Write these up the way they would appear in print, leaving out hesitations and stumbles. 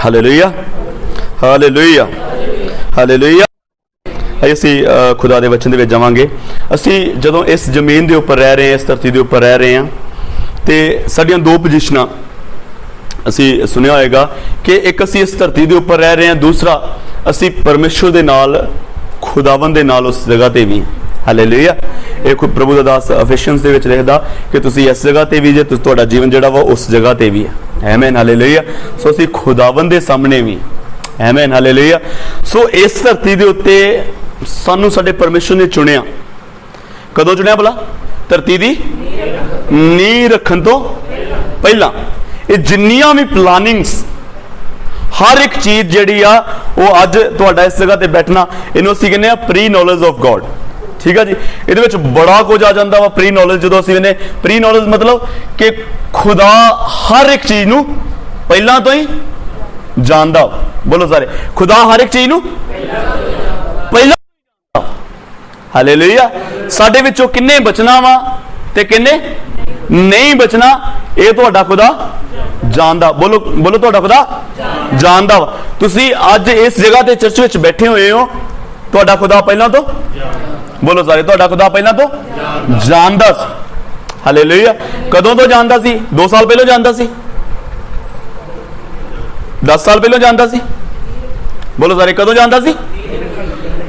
Hallelujah hallelujah hallelujah. असी खुदा के वचन के जावांगे। असी जदों इस जमीन के उपर रह रहे हैं, इस धरती के उपर रह रहे हैं, तो साडियां दो पोजीशनां असी सुनिया होएगा कि एक असी इस धरती के उपर रह रहे हैं, दूसरा असी परमेश्वर के नाल खुदावन के नाल उस जगह पर भी। हालेलुया। एक प्रभु का दास अफिशियंस दे विच लिखदा कि तुसी इस जगह पर भी जे, तुहाडा जीवन जिहड़ा वा उस जगह पर भी है। आमीन हालेलुया। सो असी खुदावन के सामने भी। आमीन हालेलुया। सो इस धरती के उत्ते सानू साडे परमेश्वर ने चुनिया। कदों चुनिया भला? धरती की नींह रखन तो पहला। ये जिन्नियां भी प्लानिंग्स, हर एक चीज जिहड़ी आ वो अज तुहाडा इस जगह ते बैठना, इहनूं असीं कहने आ प्री नॉलेज ऑफ गॉड। ठीक है जी। ये बड़ा कुछ आ जाता वा प्री नॉलेज। जो असीं कहने प्री नॉलेज मतलब कि खुदा हर एक चीज नूं पहला तो ही जानदा। बोलो सारे, खुदा हर एक चीज नूं पहला। हालेलुया। साडे विचों किन्ने बचना वा ते किन्ने नहीं बचना, ये तुहाडा खुदा जानदा। बोलो बोलो, तुहाडा खुदा जानदा वा। तुसीं अज इस जगह ते चर्च विच बैठे हुए हो, तुहाडा खुदा पहला तो, बोलो सारे, तुहाडा खुदा पहला तो जानदा सी। हालेलुया। कदों तो जानदा सी? 2 साल पहले जानदा सी? 10 साल पहले जानदा सी? बोलो सारे, कदों जानदा सी?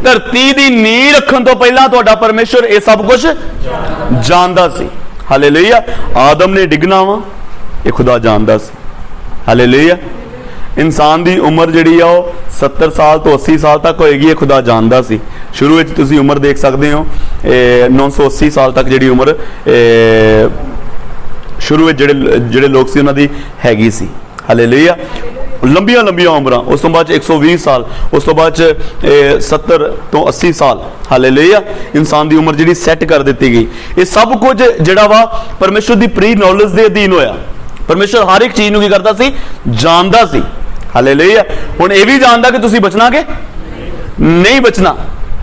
धरती की नींह रखन तो पहला तुहाडा परमेश्वर ये सब कुछ जानदा सी। हालेलुया। आदम ने डिगना वा, ये खुदा जानदा सी। हालेलुया। इंसान की उम्र जिहड़ी आ 70 साल तो 80 साल तक होएगी, ये खुदा जानदा सी। शुरू में तुसीं उम्र देख सकते हो 980 साल तक जिहड़ी उम्र शुरू में जिहड़े लोग सी उन्हां दी हैगी सी। हालेलुया। लंबिया लंबिया उम्र, उस तो बाद 120 साल, उस तो बाद 70 तो 80 साल। हालेलुया। इंसान की उम्र जिहड़ी सैट कर दी गई। ये सब कुछ जिहड़ा वा परमेश्वर की प्री नॉलेज के अधीन होया। परमेश्वर हर एक चीज नूं की करदा सी? जानदा सी। हालेलुया। हुण ये भी जानदा कि तुसीं बचना कि नहीं बचना।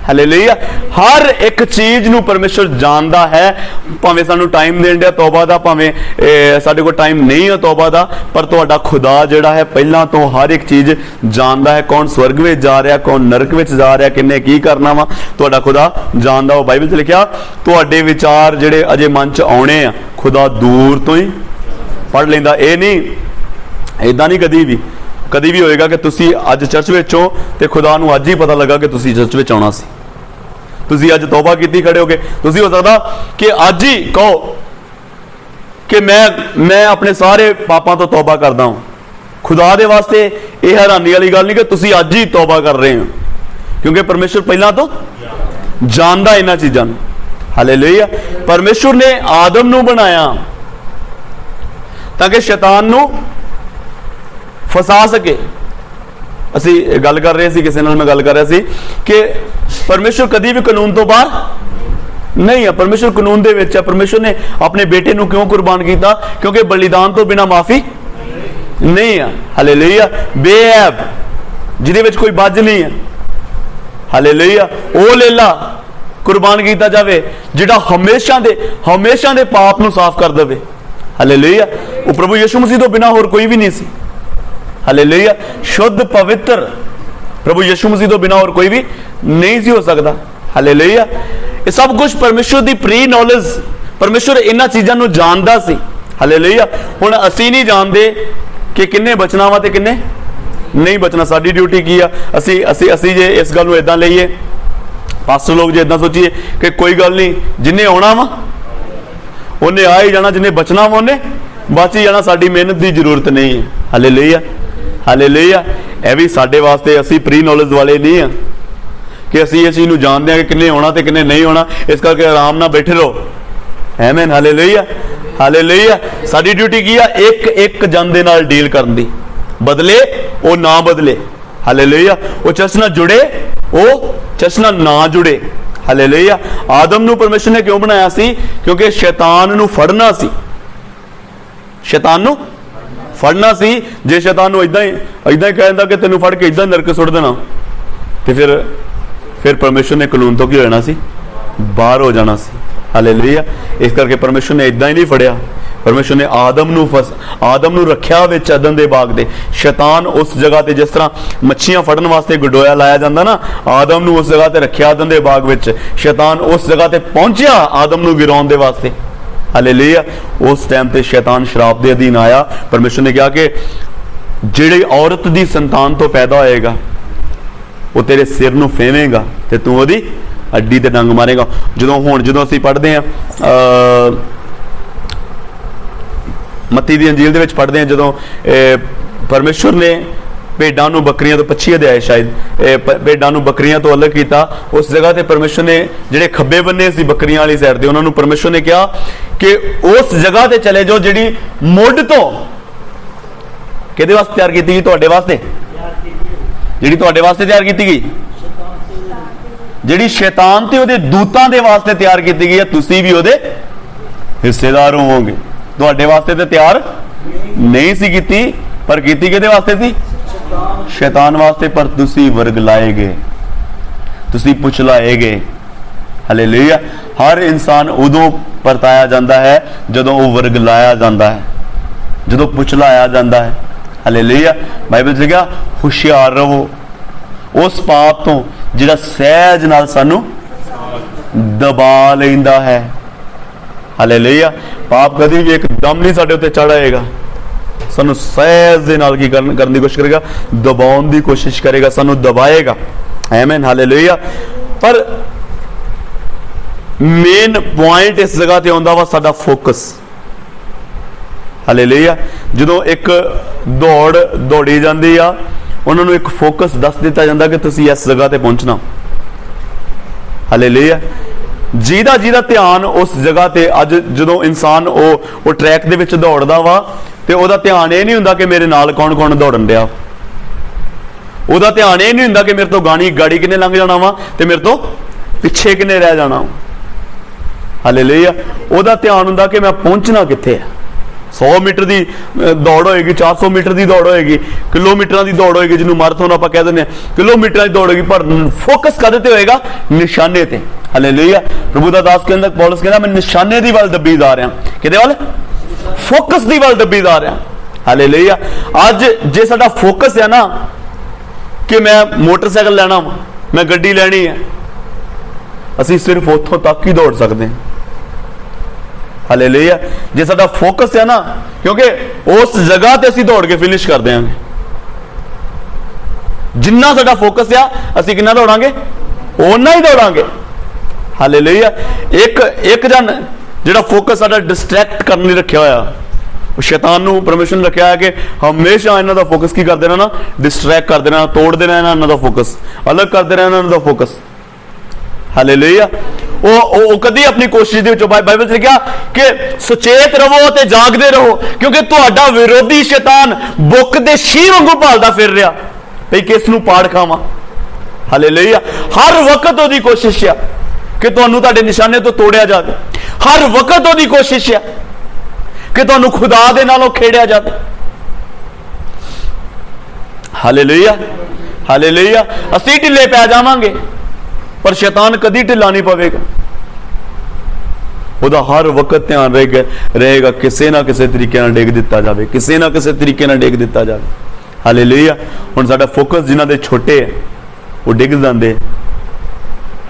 हालेलुया। हर एक चीज नूं परमेश्वर जानदा है। भावें सानूं टाइम देण दिया तौबा दा, भावें साडे कोल टाइम नहीं है तौबा दा, पर तुहाडा खुदा जिहड़ा है पहलां तो हर एक चीज जानदा है। कौन स्वर्ग विच जा रहा, कौन नरक विच जा रहा, किन्ने की करना वा, तुहाडा खुदा जानदा। वो बाइबल च लिखिआ, तुहाडे विचार जिहड़े अजे मन च आउणे आ खुदा दूर तो ही पढ़ लेंदा। ये नहीं, इदां नहीं कदी भी होएगा कि तुसी अज चर्च विच हो ते खुदा नूं अज ही पता लगा कि तुसी चर्च विच आउणा सी। तुसी अज तौबा कीती खड़े हो गए, तुसी हो सकदा कि अज ही कहो कि मैं अपने सारे पापां तो तौबा करदा हूं। खुदा दे वास्ते यह हैरानी वाली गल नहीं कि तुसी अज ही तौबा कर रहे हो, क्योंकि परमेश्वर पहला तो जानदा इन्हां चीज़ां नूं। हालेलुया। परमेश्वर ने आदम नूं बनाया ताकि शैतान नूं फसा सके। असी गल कर रहे सी, किसी नाल मैं गल कर रहा सी कि परमेश्वर कभी भी कानून तो बाहर नहीं है। परमेश्वर कानून दे विच है। परमेश्वर ने अपने बेटे नूं क्यों कुर्बान किया? क्योंकि बलिदान तो बिना माफी नहीं है। हालेलुया। बेऐब, जिहदे विच कोई बज नहीं है। हालेलुया। ओ लेला कुर्बान किया जावे जिहड़ा हमेशा दे पाप नूं साफ कर देवे। हालेलुया। वो प्रभु यीशु मसीह तो बिना होर कोई भी नहीं सी। हालेलुया। शुद्ध पवित्र प्रभु यीशु मसीह तो बिना और कोई भी नहीं सी हो सकता। हालेलुया। ये सब कुछ परमेश्वर की प्री नॉलेज, परमेश्वर इन्हां चीज़ां नूं जानदा सी। हालेलुया। हुण असीं नहीं जानदे कि किन्ने बचना वा ते किन्ने नहीं बचना। साडी ड्यूटी की आ? असीं जे इस गल नूं इदां लईए, पास्टर लोग जे इदां सोचीए कि कोई गल नहीं, जिन्ने आउणा वा उन्हें आ ही जाना, जिन्हें बचना वा उन्हें बच ही जाना, साडी मेहनत की जरूरत नहीं है। हालेलुया। हालेलुया। यह भी साडे वास्ते, असी प्री नॉलेज वाले नहीं हैं कि असी इस चीज़ नूं जानते हैं कि किन्ने होना ते किन्ने नहीं होना, इस करके आराम नाल बैठे रहो। आमीन। हालेलुया। हालेलुया। साडी ड्यूटी की है? एक जन दे नाल डील करन दी, बदले वो ना बदले। हालेलुया। वो चर्च नाल जुड़े, वो चर्च नाल ना जुड़े। हालेलुया। आदम नूं परमेश्वर ने क्यों बनाया सी? क्योंकि शैतान नूं फड़ना सी। शैतान नूं फड़ना सी। जे शैतान नूं इदां ही कह दिंदा कि तैनूं फड़ के इदां नरक सुट देना, तो फिर परमेश्वर ने कानून तो की हो जाना सी, बाहर हो जाना सी। हालेलुया। इस करके परमेश्वर ने इदां ही नहीं फड़िया, परमेश्वर ने आदम नूं रखिया विच अदन दे बाग दे। शैतान उस जगह ते जिस तरह मच्छियां फड़न वास्ते गडोया लाया जाता ना, आदम नूं उस जगह ते रखिया अदन दे बाग विच। शैतान उस जगह ते पहुंचिया आदम नूं गिराउण दे वास्ते। हालेलुया। उस टाइम ते शैतान शराब दे अधीन आया। परमेश्वर ने कहा कि जिहड़ी औरत दी संतान तो पैदा होएगा वो तेरे सिर नूं फेवेगा ते तू ओदी हड्डी ते डंग मारेगा। ਜਦੋਂ ਅਸੀਂ पढ़ते हैं मत्ती दी अंजील दे विच पढ़ते हैं, ਜਦੋਂ परमेश्वर ने भेडां नूं बकरियां तो 25 अध्याय शायद भेडां नूं बकरियां तो अलग किया, उस जगह ते परमेश्वर ने जिहड़े खब्बे बन्ने सी बकरियां वाली साइड ते उन्हां नूं परमेश्वर ने कहा कि उस जगह ते चले जाओ जिहड़ी मुੱਢ तो किहदे वास्ते तैयार की गई, तुहाडे वास्ते, जिहड़ी तुहाडे वास्ते तैयार की गई, जिहड़ी शैतान ते उहदे दूतां दे वास्ते तैयार की गई है, तुसीं भी उहदे हिस्सेदार होवोगे। तुहाडे वास्ते ते तैयार नहीं सी कीती, पर कीती किहदे वास्ते सी? शैतान वास्ते। पर तुसीं वरगलाए गए, तुसीं पुछलाए गए। हालेलुया। हर इंसान उदों परताया जाता है जदों वो वरगलाया जाता है, जदों पुछलाया जाता है। हालेलुया। बाइबल च लिखिया हुशियार रहो उस पाप तो जिहड़ा सहज नाल सानू दबा लैंदा है। हालेलुया। पाप कभी भी एकदम नहीं साडे उत्ते चढ़ आएगा, सानू सहज दे नाल की करने की कोशिश करेगा, दबाउण दी कोशिश करेगा, सानू दबाएगा। आमीन। हालेलुया। पर मेन पॉइंट इस जगह ते आउंदा वा साडा फोकस। हालेलुया। जदों एक दौड़ दौड़ी जाती आ, उन्होंने एक फोकस दस दिता जाता कि तुसीं इस जगह ते पहुंचना। हालेलुया। ਜਿਹਦਾ ध्यान उस जगह ते अज जदों इंसान वो ट्रैक दे विच दौड़दा वा ते ओहदा ध्यान ये नहीं हुंदा कि मेरे नाल कौन कौन दौड़न दिया, ओहदा ध्यान ये नहीं हुंदा कि मेरे तो गाड़ी किने लंघ जाना वा ते मेरे तो पिछे किने रह जाना। हालेलुया। ओहदा ध्यान हुंदा कि मैं पहुंचना कित्थे है। 100 मीटर की दौड़ होएगी, 400 मीटर की दौड़ होएगी, किलोमीटर की दौड़ होएगी, जिन्होंने मैराथन आप कह दें, किलोमीटर की दौड़ होएगी, पर फोकस कदे ते होएगा? निशाने ते। हालेलुया। प्रभु दा दास कहंदा, पौलुस कहंदा मैं निशाने दी वल दब्बी जा रहा। किहदे वल? फोकस दी वल दब्बी जा रहा। हालेलुया। अज जे साडा फोकस है ना कि मैं मोटरसाइकिल लैना, मैं गड्डी लैनी है, असीं सिर्फ उत्थों तक ही दौड़ सकते हैं। हालेलुया। जे साडा फोकस है ना, क्योंकि उस जगह ते असीं दौड़ के फिनिश कर देंगे। जिन्ना साडा फोकस है असीं किन्ना दौड़ांगे, उन्ना ही दौड़ांगे। हालेलुया। एक जन जिहड़ा फोकस साडा डिस्ट्रैक्ट करने लई रखिया होया, शैतान नूं परमेश्वर ने रखिया है कि हमेशा इन्हां दा फोकस की कर देना ना, डिस्ट्रैक्ट कर देना, तोड़ देना इन्हां दा फोकस, अलग कर देना इन्हां दा फोकस। हालेलुया। वो कदी अपनी कोशिश दे बाइबल च लिखिया कि सुचेत रहो ते जागदे रहो, क्योंकि तुहाडा विरोधी शैतान बुक दे शीर वांगू भालदा फिर रहा भई किस नूं पाड़ खावां। हालेलुया। हर वक्त ओदी कोशिश है कि तुहानूं तुहाडे निशाने तो तोड़िया जाए, हर वक्त ओदी कोशिश है कि तुहानूं खुदा दे नालों खेड़िया जाए। हालेलुया। हालेलुया। असीं ढिले पै जावांगे पर शैतान कदी ढिला नहीं पवेगा। ਉਹਦਾ हर वक्त ध्यान रहेगा किसी ना किसी तरीके नाल डेग दिता जाए, किसी ना किसी तरीके नाल डेग दिता जाए। हालेलुया। हुण साडा फोकस जिन्हां दे छोटे है वो डिग जांदे।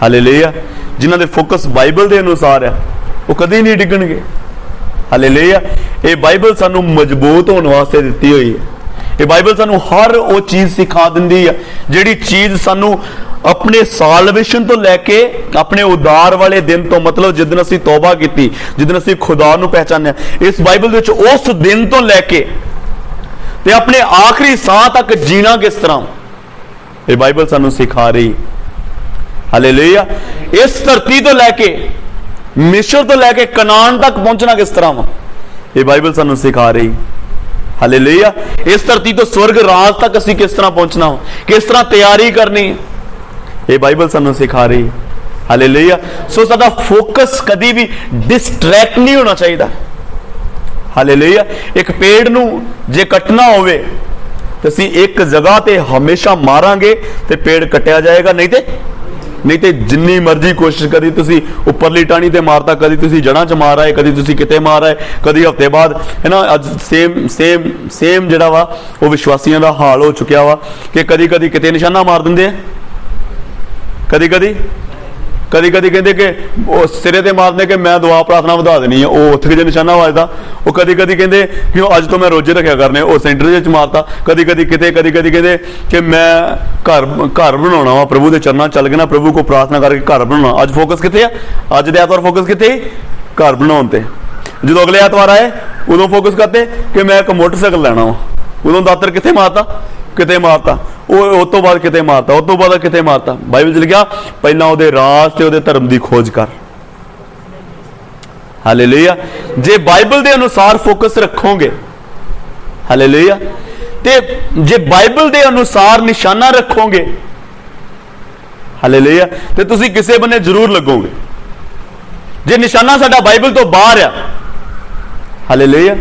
हालेलुया। जिन्हां दे फोकस बाइबल दे अनुसार है वो कदी नहीं डिगणगे। हालेलुया। ये बाइबल सानू मजबूत होने वास्ते दिती हुई है। ये बाइबल सानू हर वो चीज़ सिखा दिंदी है जिहड़ी चीज़ सानू अपने सालवेशन तो लैके अपने उदार वाले दिन तो, मतलब जिस दिन असीं तौबा की, जिस दिन असीं खुदा नूं पहचानिया, इस बाइबल विच उस दिन तो लैके ते अपने आखिरी साह तक जीना किस तरह ये बाइबल सानू सिखा रही। हालेलुया। इस धरती तो लैके मिस्र तो लैके कनान तक पहुंचना किस तरह ये बाइबल सानू सिखा रही। हालेलुया। इस धरती तो स्वर्ग राज तक असीं किस तरह पहुंचना, किस तरह तैयारी करनी, ये बाइबल सानू सिखा रही। हालेलुया। सो साडा फोकस कभी भी डिस्ट्रैक्ट नहीं होना चाहिए। हालेलुया। एक पेड़ नूं जे कटना होवे तो असीं एक जगह ते हमेशा मारांगे तो पेड़ कटिया जाएगा, नहीं तो नहीं तो जिन्नी मर्जी कोशिश करी तुसी उपरली टाणी ते मारता, कदी तुसी जड़ां च मार आए, कदी तुसी किते मार आए, कदी हफ्ते बाद है ना। अज सेम सेम सेम जिहड़ा वा वो विश्वासियों का हाल हो चुकिया वा कि कदी कदी किते निशाना मार दिंदे आ, कदी कदी कदी कदी कहते कि सिरे ते मारने के मैं दुआ प्रार्थना वधा देनी है, वो उत्थे जो निशाना वजदा। वो कदी कदी कहते कि अज तो मैं रोजे रखा करने, वो सेंटर च मारता। कदी कदी किते कदी कदी कहते कि मैं घर घर बनाना वा, प्रभु के चरणों चल के ना प्रभु को प्रार्थना करके घर बनाना। अज फोकस कितने है, अज दे ऐतवार फोकस कितने, घर बनाने ते। जो अगले ऐतवार आए उदों फोकस करते कि मैं एक मोटरसाइकिल लैना वा, उदों दातर कितने मारता, किते मारता, उस तो बाद किते मारता, उस तो बाद किते मारता। बाइबल च लिखा पहला उहदे राज ते उहदे धर्म की खोज कर। हालेलुया। जे बाइबल के अनुसार फोकस रखोगे, हालेलुया, ते जे बाइबल के अनुसार निशाना रखोगे, हालेलुया, ते तुसी किसे बने जरूर लगोगे। जे निशाना साडा बाइबल तो बाहर आ, हालेलुया,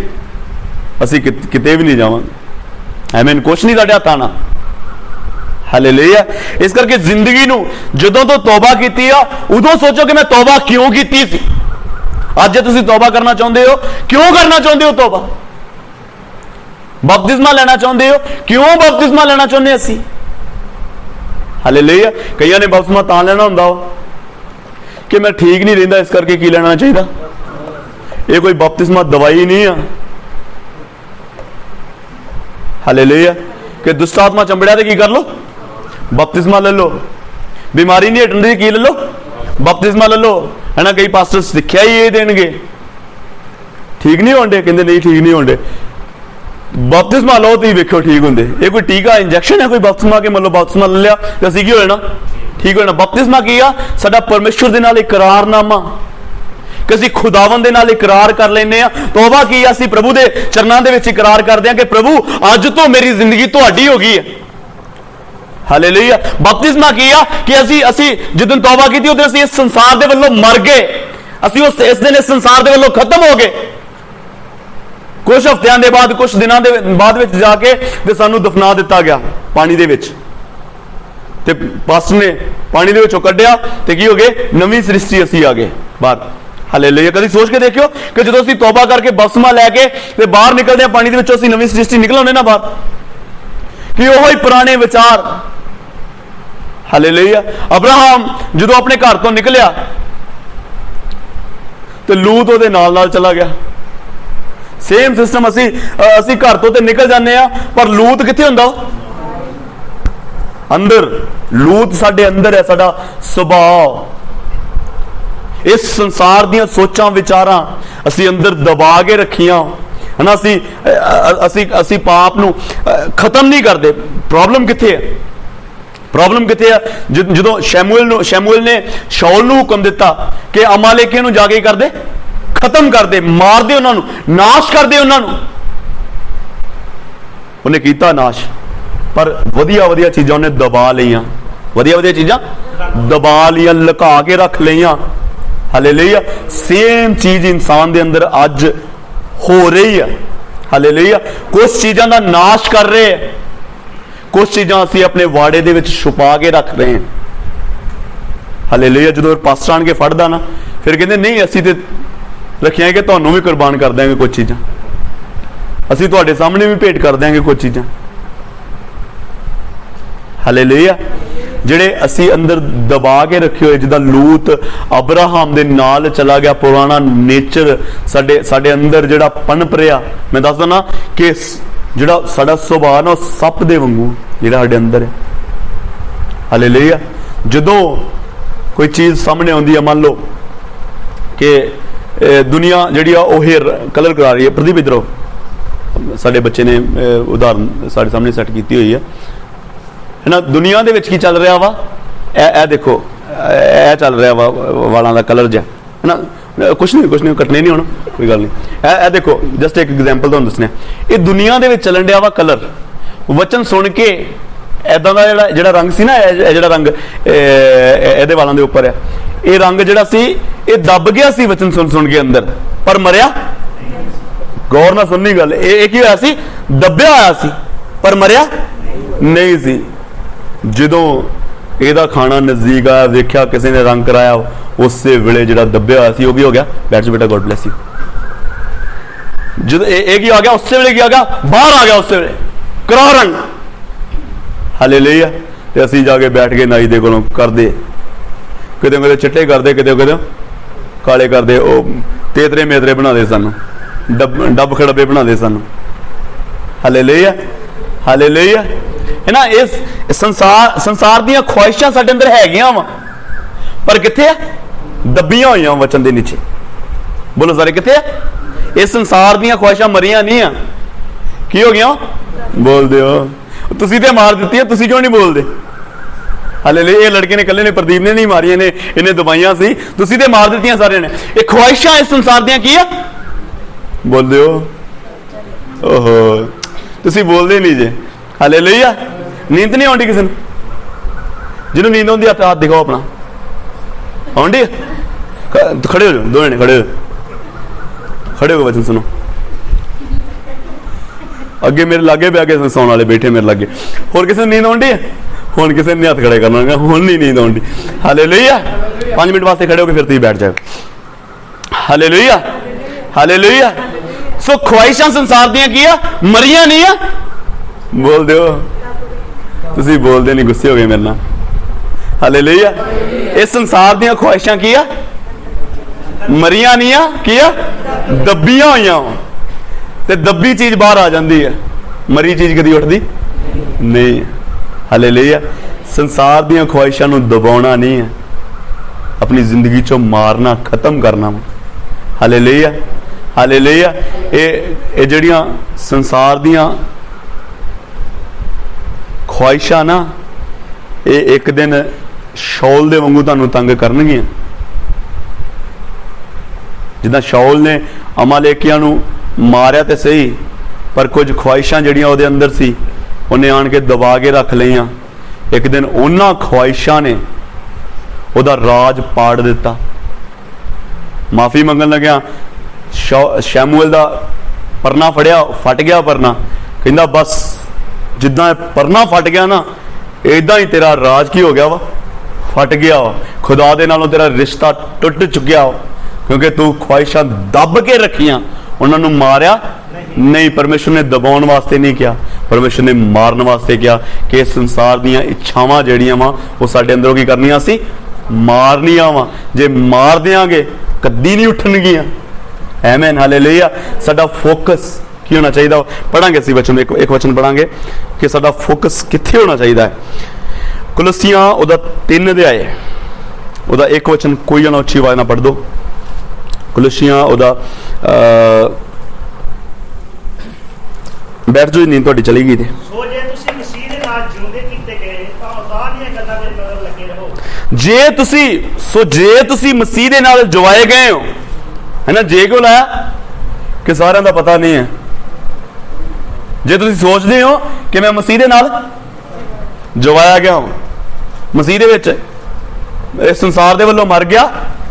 असी किते भी नहीं जावांगे। आमीन। कुछ नहीं साडे हत्थ आना। हालेलुया। इस करके जिंदगी नूं जदों तो तौबा कीती आ उदों सोचो कि मैं तौबा क्यों कीती सी। अज जे तुसीं तौबा करना चाहुंदे हो, क्यों करना चाहुंदे हो तौबा? बपतिस्मा लेना चाहुंदे हो, क्यों बपतिस्मा लेना चाहुंदे असीं? हालेलुया। कईयां ने बपतिस्मा तां लेना हुंदा कि मैं ठीक नहीं रहिंदा, इस करके की लेना चाहिदा। ये कोई बपतिस्मा दवाई नहीं आ। हालेलुया। कि दुष्ट आत्मा चंबड़िया ते की कर लो, बपतिस्मा ले लो। बीमारी नहीं हटन की ले लो, बपतिस्मा ले लो, है ना। कई पास्टर सिक्ख्या ही ये देंगे, ठीक नहीं होंगे, कहते नहीं ठीक नहीं होंगे, बपतिस्मा लो तो वेखो ठीक होंगे। ये कोई टीका इंजैक्शन है कोई बपतिस्मा के, मतलब बपतिस्मा ले लिया तो असीं की होना, ठीक होना। बपतिस्मा की आ साडा परमेश्वर दे नाल इकरारनामा कि असीं खुदावन दे नाल इकरार कर लेने आ। तौबा की असीं प्रभु दे चरनां दे विच इकरार करदे आ कि प्रभु अज तो मेरी जिंदगी तुहाडी हो गई है। हालेलुया। बपतिस्मा की आ कि असीं जिदन तौबा कीती उदन असीं इस संसार दे वल्लों मर गए, असीं उस इस दिन इस संसार दे वल्लों खत्म हो गए। कुछ हफ्तियां दे बाद, कुछ दिनां दे बाद विच जाके ते सानूं दफना दिता गया पानी दे विच, ते पास्टर ने पानी दे विचों कढिया ते की हो गए, नवीं सृष्टि असीं आ गए बाहर। हालेलुया। कभी सोच के देखियो कि जो असीं तौबा करके बपतिस्मा लैके ते बाहर निकलदे पानी दे विचों असीं नवीं सृष्टि निकल आउने ना बाहर, कि ओही पुराने विचार। हालेलुया। अब्राहम जो अपने घर तो निकलिया तो लूत उहदे नाल नाल चला गया। सेम सिस्टम असीं घर तो निकल जाने आ, पर लूत कित्थे हुंदा? अंदर। लूत साडे अंदर है, साडा सुभाव। इस संसार दियां सोचां विचारां असीं अंदर दबा के रखियां, है ना। असीं पाप नूं खत्म नहीं करते। प्रॉब्लम कित्थे है? प्रॉब्लम कित्थे है? जदों शमूएल ने शाऊल नूं हुक्म दिता कि अमालेकियां नूं जाके कर दे, खत्म कर दे, मार दे, उन्हां नूं नाश कर दे, उन्हां नूं। उन्हें कीता नाश, पर वधिया वधिया चीज़ां उन्हें दबा लईयां, वधिया वधिया चीज़ां दबा लियां, लुका के रख लईयां। हालेलुया। सेम चीज इंसान दे अंदर अज हो रही है। हालेलुया। कुछ चीज़ों का नाश कर रहे हैं, कुछ चीज़ां असीं अपने वाड़े दे विच छुपा के रख रहे हैं। हालेलुया। जो पास्टर आण के फड़दा ना, फिर कहते नहीं असीं ते रखियां कि तुहानूं भी कुर्बान कर देंगे, कुछ चीज़ां असीं तुहाडे सामने भी भेंट कर देंगे, कुछ चीज़ां। हालेलुया। ਜਿਹੜੇ ਅਸੀਂ अंदर दबा के रखे हुए, जिदा लूत अब्राहम दे नाल चला गया, पुराना नेचर साडे अंदर जिहड़ा पनप रिहा। मैं दसदा ना कि जिहड़ा साडा सुभाव ना सप दे वांगू जिहड़ा साडे अंदर है। हालेलुया। जदों कोई चीज़ सामने आउंदी है, मान लो कि दुनिया जिहड़ी आ ओह कलर करा रही है। प्रदीप इधरों साडे बच्चे ने उदाहरण साडे सामने सैट की हुई है ना। दुनिया दे विच की चल रहा वा, ए देखो ए चल रहा वा वालों का कलर जा, है ना। कुछ नहीं कटने नहीं होना, कोई गल नहीं। ए देखो जस्ट एक एग्जाम्पल तुहानूं दसने, ये दुनिया दे विच चलन दिया वा कलर। वचन सुन के ऐदां दा जिहड़ा रंग सी ना, जिहड़ा रंग इहदे वालों दे उपर है, ये रंग जिहड़ा सी ये दब गया सी वचन सुन के अंदर, पर मरिया। गौर ना सुननी गल, ये की होया सी? दबिया होया सी, पर मरिया नहीं सी। जदों ਇਹਦਾ ਖਾਣਾ ਨਜ਼ਦੀਕ ਆਇਆ, ਵੇਖਿਆ ਕਿਸੇ ਨੇ ਰੰਗ ਕਰਾਇਆ, ਉਸੇ ਵੇਲੇ ਜਿਹੜਾ ਦੱਬਿਆ ਹੋਇਆ ਸੀ ਉਹ ਕੀ ਹੋ ਗਿਆ? ਬੈਠ ਜਾ ਬੇਟਾ, ਗॉड ब्लेस यू। जब ਇਹ ਕੀ ਆ ਗਿਆ? ਉਸੇ ਵੇਲੇ ਕੀ ਆ ਗਿਆ? ਬਾਹਰ ਆ ਗਿਆ ਉਸੇ ਵੇਲੇ, ਕਰਾ ਰੰਗ। ਹਾਲੇਲੂਇਆ। ਤੇ ਅਸੀਂ ਜਾ ਕੇ ਬੈਠ ਕੇ ਨਾਈ ਦੇ ਕੋਲੋਂ ਕਰਦੇ, ਕਿਤੇ ਕਿਤੇ ਚਿੱਟੇ ਕਰਦੇ, ਕਿਤੇ ਕਿਤੇ ਕਾਲੇ ਕਰਦੇ, ਉਹ ਤੇਤਰੇ ਮੇਤਰੇ ਬਣਾਦੇ ਸਾਨੂੰ, ਡੱਬ ਖੜੱਬੇ ਬਣਾਦੇ ਸਾਨੂੰ। Hallelujah, hallelujah. है ना, इस संसार ਦੀਆਂ ख्वाहिशां ਸਾਡੇ ਅੰਦਰ ਹੈਗੀਆਂ ਵਾ, ਪਰ ਕਿੱਥੇ ਆ? ਦੱਬੀਆਂ ਹੋਈਆਂ ਵਚਨ ਦੇ ਨੀਚੇ। ਬੋਲੋ ਸਾਰੇ, ਕਿੱਥੇ ਆ? ਇਸ ਸੰਸਾਰ ਦੀਆਂ ख्वाहिशां ਮਰੀਆਂ ਨਹੀਂ ਆ, ਕੀ ਹੋ ਗਈਆਂ? ਬੋਲਦੇ ਹੋ ਤੁਸੀਂ ਤੇ ਮਾਰ ਦਿੱਤੀ ਹੈ, ਤੁਸੀਂ ਕਿਉਂ ਨਹੀਂ ਬੋਲਦੇ? ਹਾਲੇ ਇਹ ਲੜਕੇ ਨੇ, ਇਕੱਲੇ ਨੇ, ਪ੍ਰਦੀਪ ਨੇ ਨਹੀਂ ਮਾਰੀਆਂ ਨੇ, ਇਹਨੇ ਦਵਾਈਆਂ ਸੀ, ਤੁਸੀਂ ਤੇ ਮਾਰ ਦਿੱਤੀਆਂ ਸਾਰਿਆਂ ਨੇ। ਇਹ ख्वाहिशां ਇਸ ਸੰਸਾਰ ਦੀਆਂ ਕੀ ਆ? ਬੋਲਦੇ ਹੋ? ਓਹੋ, ਤੁਸੀਂ ਬੋਲਦੇ ਨਹੀਂ ਜੇ। ਹਾਲੇਲੂਇਆ। ਨੀਂਦ ਨਹੀਂ ਆਉਂਦੀ ਕਿਸੇ ਨੂੰ? ਜਿਹਨੂੰ ਨੀਂਦ ਆਉਂਦੀ ਹੱਥ ਦਿਖਾਓ ਆਪਣਾ। ਆਉਂਦੀ? ਖੜੇ ਹੋ ਜਾਓ, ਦੋ ਜਣੇ ਖੜੇ ਹੋ, ਖੜੇ ਹੋ, ਵਚਨ ਸੁਣੋ। ਅੱਗੇ ਮੇਰੇ ਲਾਗੇ ਬੈ ਕੇ ਸੌਣ ਵਾਲੇ ਬੈਠੇ ਮੇਰੇ ਲਾਗੇ। ਹੋਰ ਕਿਸੇ ਨੂੰ ਨੀਂਦ ਆਉਂਦੀ ਹੈ? ਹੁਣ ਕਿਸੇ ਨੇ ਹੱਥ ਖੜੇ ਕਰਨਾ, ਹੁਣ ਨਹੀਂ ਨੀਂਦ ਆਉਂਦੀ। ਹਾਲੇਲੂਇਆ। 5 ਮਿੰਟ ਵਾਸਤੇ ਖੜੇ ਹੋ ਕੇ ਫਿਰ ਤੁਸੀਂ ਬੈਠ ਜਾਓ। Hallelujah, hallelujah. ਸੋ ख्वाहिशां संसार ਦੀਆਂ ਕੀ ਆ? ਮਰੀਆਂ ਨਹੀਂ ਆ। ਬੋਲਦੇ ਹੋ? ਤੁਸੀਂ ਬੋਲਦੇ ਨਹੀਂ, ਗੁੱਸੇ ਹੋ ਗਏ ਮੇਰੇ ਨਾਲ। ਹਾਲੇਲੂਇਆ। ਇਸ ਸੰਸਾਰ ਦੀਆਂ ख्वाहिशां ਕੀ ਆ? ਮਰੀਆਂ ਨਹੀਂ ਆ, ਕੀ ਆ? ਦੱਬੀਆਂ ਹੋਈਆਂ। ਤੇ ਦੱਬੀ ਚੀਜ਼ ਬਾਹਰ ਆ ਜਾਂਦੀ ਹੈ, ਮਰੀ ਚੀਜ਼ ਕਦੀ ਉੱਠਦੀ ਨਹੀਂ। ਹਾਲੇਲੂਇਆ। ਸੰਸਾਰ ਦੀਆਂ ख्वाहिशां ਨੂੰ ਦਬਾਉਣਾ ਨਹੀਂ ਹੈ, ਆਪਣੀ ਜ਼ਿੰਦਗੀ ਚੋਂ ਮਾਰਨਾ, ਖਤਮ ਕਰਨਾ। Hallelujah, hallelujah. ਇਹ ਜਿਹੜੀਆਂ ਸੰਸਾਰ ਦੀਆਂ ख्वाहिशां ਨਾ, ਇਹ ਇੱਕ ਦਿਨ ਸ਼ੌਲ ਦੇ ਵਾਂਗੂ ਤੁਹਾਨੂੰ ਤੰਗ ਕਰਨਗੀਆਂ। ਜਿੱਦਾਂ ਸ਼ੌਲ ਨੇ ਅਮਾਲੇਕੀਆਂ ਨੂੰ ਮਾਰਿਆ ਤੇ ਸਹੀ, ਪਰ ਕੁਝ ख्वाहिशां ਜਿਹੜੀਆਂ ਉਹਦੇ ਅੰਦਰ ਸੀ, ਉਹਨੇ ਆਣ ਕੇ ਦਬਾ ਕੇ ਰੱਖ ਲਈਆਂ। ਇੱਕ ਦਿਨ ਉਹਨਾਂ ख्वाहिशां ਨੇ ਉਹਦਾ ਰਾਜ ਪਾੜ ਦਿੱਤਾ। ਮਾਫੀ ਮੰਗਣ ਲੱਗਿਆ, ਸ਼ੈਮੂਅਲ ਦਾ ਪਰਨਾ ਫੜਿਆ, ਫਟ ਗਿਆ ਪਰਨਾ। ਕਹਿੰਦਾ ਬਸ ਜਿੱਦਾਂ ਪਰਨਾ ਫਟ ਗਿਆ ਨਾ, ਇਦਾਂ ਹੀ ਤੇਰਾ ਰਾਜ ਕੀ ਹੋ ਗਿਆ ਵਾ? ਫਟ ਗਿਆ ਵਾ। ਖੁਦਾ ਦੇ ਨਾਲੋਂ ਤੇਰਾ ਰਿਸ਼ਤਾ ਟੁੱਟ ਚੁੱਕਿਆ ਵਾ, ਕਿਉਂਕਿ ਤੂੰ ख्वाहिशां ਦੱਬ ਕੇ ਰੱਖੀਆਂ, ਉਹਨਾਂ ਨੂੰ ਮਾਰਿਆ ਨਹੀਂ। ਪਰਮੇਸ਼ਰ ਨੇ ਦਬਾਉਣ ਵਾਸਤੇ ਨਹੀਂ ਕਿਹਾ, ਪਰਮੇਸ਼ਰ ਨੇ ਮਾਰਨ ਵਾਸਤੇ ਕਿਹਾ ਕਿ ਇਸ ਸੰਸਾਰ ਦੀਆਂ ਇੱਛਾਵਾਂ ਜਿਹੜੀਆਂ ਵਾ ਉਹ ਸਾਡੇ ਅੰਦਰੋਂ ਕੀ ਕਰਨੀਆਂ? ਅਸੀਂ ਮਾਰਨੀਆਂ ਵਾ। ਜੇ ਮਾਰ ਦਿਆਂਗੇ ਕਦੀ ਨਹੀਂ ਉੱਠਣਗੀਆਂ। ਆਮੀਨ, ਹਾਲੇਲੂਇਆ। ਸਾਡਾ ਫੋਕਸ ਕੀ ਹੋਣਾ ਚਾਹੀਦਾ? ਪੜਾਂਗੇ ਅਸੀਂ ਵਚਨ, ਇੱਕ ਵਚਨ ਪੜਾਂਗੇ ਕਿ ਸਾਡਾ ਫੋਕਸ ਕਿੱਥੇ ਹੋਣਾ ਚਾਹੀਦਾ ਹੈ। ਕੁਲੱਸੀਆਂ ਉਹਦਾ 3 ਅਧਿਆਏ, ਉਹਦਾ ਇੱਕ ਵਚਨ, ਕੋਈ ਜਣਾ ਉੱਚੀ ਆਵਾਜ਼ ਨਾਲ ਪੜ੍ਹ ਦੋ। ਕੁਲੱਸੀਆਂ ਉਹਦਾ ਬੈਠ ਜਾਓ, ਨੀਂਦ ਤੁਹਾਡੀ ਚਲੀ ਗਈ ਤੇ। ਸੋ ਜੇ ਤੁਸੀਂ ਮਸੀਹ ਦੇ ਨਾਲ ਜਿਉਂਦੇ ਕੀਤੇ ਗਏ ਤਾਂ ਉਤਾਰ ਦੀਆਂ ਗੱਲਾਂ ਦੇ ਮਗਰ ਲੱਗੇ ਰਹੋ। ਜੇ ਤੁਸੀਂ ਮਸੀਹ ਦੇ ਨਾਲ ਜਵਾਏ ਗਏ ਹੋ, ਹੈ ਨਾ। ਜੇ ਕਿਉਂ ਲਾਇਆ? ਕਿ ਸਾਰਿਆਂ ਦਾ ਪਤਾ ਨਹੀਂ ਹੈ। ਜੇ ਤੁਸੀਂ ਸੋਚਦੇ ਹੋ ਕਿ ਮੈਂ ਮਸੀਹ ਦੇ ਨਾਲ ਜਵਾਇਆ ਗਿਆ ਹਾਂ, ਮਸੀਹ ਦੇ ਵਿੱਚ, ਇਸ ਸੰਸਾਰ ਦੇ ਵੱਲੋਂ ਮਰ ਗਿਆ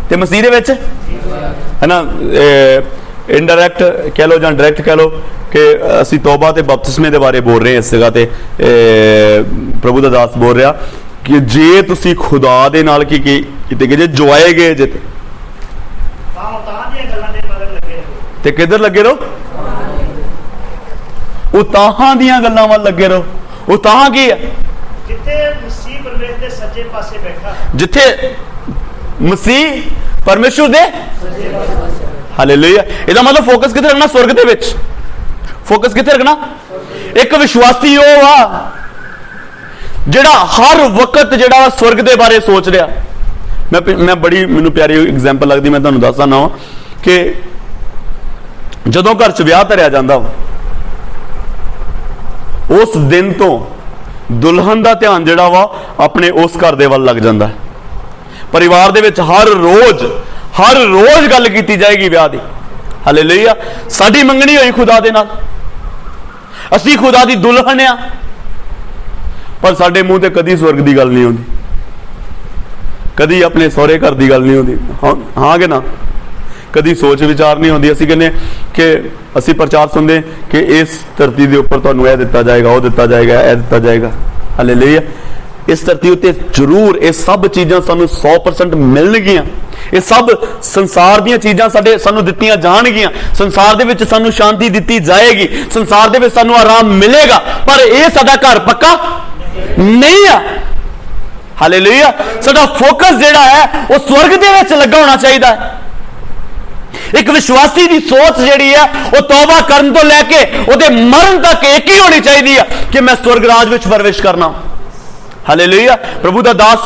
ਤੇ ਮਸੀਹ ਦੇ ਵਿੱਚ, ਹੈ ਨਾ, ਇਨਡਾਇਰੈਕਟ ਕਹਿ ਲਓ ਜਾਂ ਡਾਇਰੈਕਟ ਕਹਿ ਲਓ ਕਿ ਅਸੀਂ ਤੌਬਾ ਤੇ ਬਪਤਿਸਮੇ ਦੇ ਬਾਰੇ ਬੋਲ ਰਹੇ ਹਾਂ ਇਸ ਜਗ੍ਹਾ ਤੇ। ਪ੍ਰਭੂ ਦਾ ਦਾਸ ਬੋਲ ਰਿਹਾ ਕਿ ਜੇ ਤੁਸੀਂ ਖੁਦਾ ਦੇ ਨਾਲ ਕੀ ਕੀਤੇ ਗਏ, ਜੇ ਜਵਾਏ ਗਏ ਜੇ, ਤਾਂ ਉਤਾਰ ਦੀਆਂ ਗੱਲਾਂ ਦੇ ਮਗਰ ਲੱਗੇ ਰਹੋ। ਤੇ ਕਿੱਧਰ ਲੱਗੇ ਰਹੋ? ਉਤਾਹਾਂ ਦੀਆਂ ਗੱਲਾਂ ਵੱਲ ਲੱਗੇ ਰਹੋ। ਉਤਾਹਾਂ ਕੀ ਹੈ? ਜਿੱਥੇ ਮਸੀਹ ਪਰਮੇਸ਼ਰ ਦੇ ਸੱਜੇ ਪਾਸੇ ਬੈਠਾ, ਜਿੱਥੇ ਮਸੀਹ ਪਰਮੇਸ਼ਰ ਦੇ ਹਾਲੇਲੂਇਆ। ਇਹਦਾ ਮਤਲਬ ਫੋਕਸ ਕਿੱਥੇ ਰੱਖਣਾ? ਸਵਰਗ ਦੇ ਵਿੱਚ। ਫੋਕਸ ਕਿੱਥੇ ਰੱਖਣਾ? ਇੱਕ ਵਿਸ਼ਵਾਸੀ ਉਹ ਆ ਜਿਹੜਾ ਹਰ ਵਕਤ ਜਿਹੜਾ ਸਵਰਗ ਦੇ ਬਾਰੇ ਸੋਚ ਰਿਹਾ। ਮੈਂ ਬੜੀ ਮੈਨੂੰ ਪਿਆਰੀ ਐਗਜ਼ਾਮਪਲ ਲੱਗਦੀ, ਮੈਂ ਤੁਹਾਨੂੰ ਦੱਸਦਾ ਨਾ ਕਿ ਜਦੋਂ ਘਰ 'ਚ ਵਿਆਹ ਧਰਿਆ ਜਾਂਦਾ, ਉਸ ਦਿਨ ਤੋਂ ਦੁਲਹਨ ਦਾ ਧਿਆਨ ਜਿਹੜਾ ਵਾ ਆਪਣੇ ਉਸ ਘਰ ਦੇ ਵੱਲ ਲੱਗ ਜਾਂਦਾ। ਪਰਿਵਾਰ ਦੇ ਵਿੱਚ ਹਰ ਰੋਜ਼ ਗੱਲ ਕੀਤੀ ਜਾਏਗੀ ਵਿਆਹ ਦੀ। ਹਾਲੇਲੂਇਆ। ਸਾਡੀ ਮੰਗਣੀ ਹੋਈ ਖੁਦਾ ਦੇ ਨਾਲ, ਅਸੀਂ ਖੁਦਾ ਦੀ ਦੁਲਹਨ ਆ, ਪਰ ਸਾਡੇ ਮੂੰਹ ਤੇ ਕਦੀ ਸਵਰਗ ਦੀ ਗੱਲ ਨਹੀਂ ਆਉਂਦੀ, ਕਦੀ ਆਪਣੇ ਸਹੁਰੇ ਘਰ ਦੀ ਗੱਲ ਨਹੀਂ ਆਉਂਦੀ। ਹਾਂ ਕਿ ਨਾ? ਕਦੀ ਸੋਚ ਵਿਚਾਰ ਨਹੀਂ ਹੁੰਦੀ। ਅਸੀਂ ਕਹਿੰਦੇ ਕਿ ਅਸੀਂ ਪ੍ਰਚਾਰ ਸੁਣਦੇ ਕਿ ਇਸ ਧਰਤੀ ਦੇ ਉੱਪਰ ਤੁਹਾਨੂੰ ਇਹ ਦਿੱਤਾ ਜਾਏਗਾ, ਉਹ ਦਿੱਤਾ ਜਾਏਗਾ, ਇਹ ਦਿੱਤਾ ਜਾਏਗਾ। ਹਾਲੇਲੂਇਆ। इस धरती उत्ते जरूर ये सब चीज़ां सानू 100% मिलणगियां। ये सब संसार ਦੀਆਂ चीज़ां साडे सानू दित्तियां जाणगियां। संसार दे विच सानू शांति दित्ती जाएगी, संसार दे विच सानू आराम मिलेगा, पर यह साडा घर पक्का नहीं है। हालेलुया। साडा फोकस जिहड़ा है वो स्वर्ग दे विच लगा होना चाहिए है। एक विश्वासी की सोच जिहड़ी है वो तौबा करन तो लैके उहदे मरण तक एक ही होनी चाहिए है कि मैं स्वर्ग राज विच प्रवेश करना। हालेलुया। प्रभु दा दास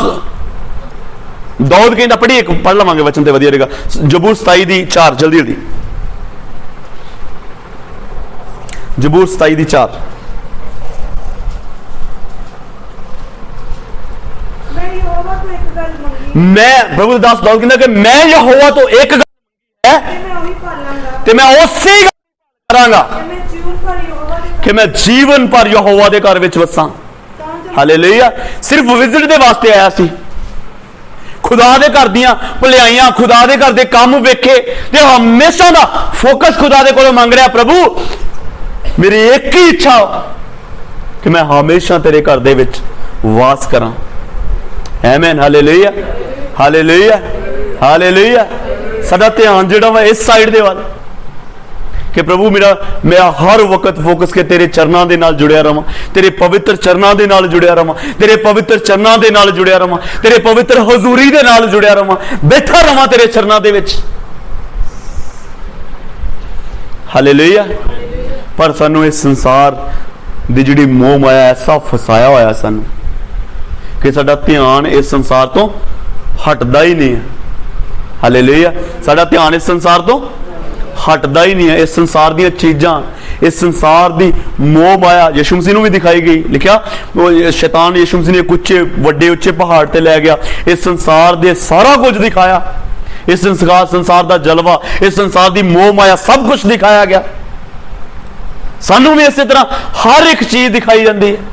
दाऊद कहता, पढ़ी एक पढ़ लवांगे वचन ते वधिया रहेगा। जबूर 27:4 जल्दी जल्दी। जबूर 27:4। मैं प्रभु दास दाऊद कहता कि मैं यहोवा तो एक गल है ते मैं उसे ही करांगा कि मैं जीवन भर यहोवा दे घर विच वसां। हालेलुया। सिर्फ विजिट दे वास्ते आया सी, खुदा दे घर दियां भलाइयां, खुदा दे घर दे काम वेखे ते हमेशा दा फोकस खुदा दे कोलों मंग रहा, प्रभु मेरी एक ही इच्छा कि मैं हमेशा तेरे घर दे विच वास करां। आमीन। हालेलुया। हालेलुया। हालेलुया। साडा ध्यान जिहड़ा वा इस साइड दे वाल कि प्रभु मेरा हर वक्त फोकस के तेरे चरणों के नाल जुड़िया रहां, तेरे पवित्र चरणों के नाल जुड़िया रहां, तेरे पवित्र चरणों के नाल जुड़िया रहां, तेरे पवित्र हजूरी के नाल जुड़िया रहां, बैठा रहां तेरे चरणों के विच। हालेलुया। पर सानू इस संसार दी जिहड़ी मोह माया ऐसा फसाया होया सानू कि साडा ध्यान इस संसार तो हटदा ही नहीं है। हालेलुया। साडा ध्यान इस संसार तो हटदा ही नहीं है। इस संसार दी चीज़ां, इस संसार दी मोह माया यीशु मसीह नूं भी दिखाई गई। लिखा वो शैतान यीशु मसीह ने कुछ वड्डे उच्चे पहाड़ ते लै गया, इस संसार दे सारा कुछ दिखाया, इस संसार दा जलवा, इस संसार दी मोह माया सब कुछ दिखाया गया। सानू भी इस तरह हर एक चीज दिखाई जाती है।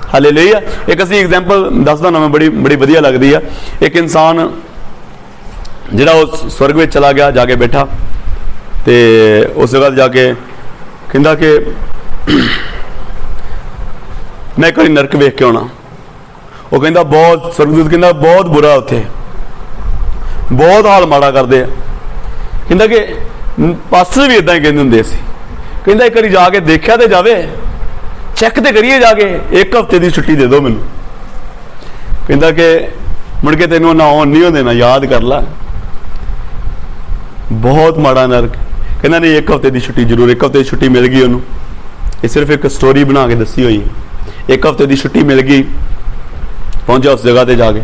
हालेलुया। एक असी एग्जाम्पल दसदा ना, मैं बड़ी बड़ी वधिया लगती है। एक इंसान जिहड़ा वो स्वर्ग में चला गया, जाके बैठा ते उस जगह जाके कहंदा कि मैं एक बार नरक वेख के आना। वो कहंदा बहुत, स्वर्गदूत कहंदा बहुत बुरा, उत्थे बहुत हाल माड़ा करते हैं। कहंदा कि पास्टर भी इदां ही कहंदे हुंदे सी। कहंदा एक बार जाके देखा तो जावे, चैक तो करिए जाके, एक हफ्ते की छुट्टी दे दो मैनू। कहंदा कि मुड़ के तेनों ना ऑन नहीं होंदे, ना याद कर ला, बहुत माड़ा नरक। कहना नहीं, एक हफ्ते की छुट्टी जरूर। एक हफ्ते की छुट्टी मिल गई उन्होंने, ये सिर्फ एक स्टोरी बना के दसी हुई है। एक हफ्ते की छुट्टी मिल गई, पहुंचा उस जगह पर जाके,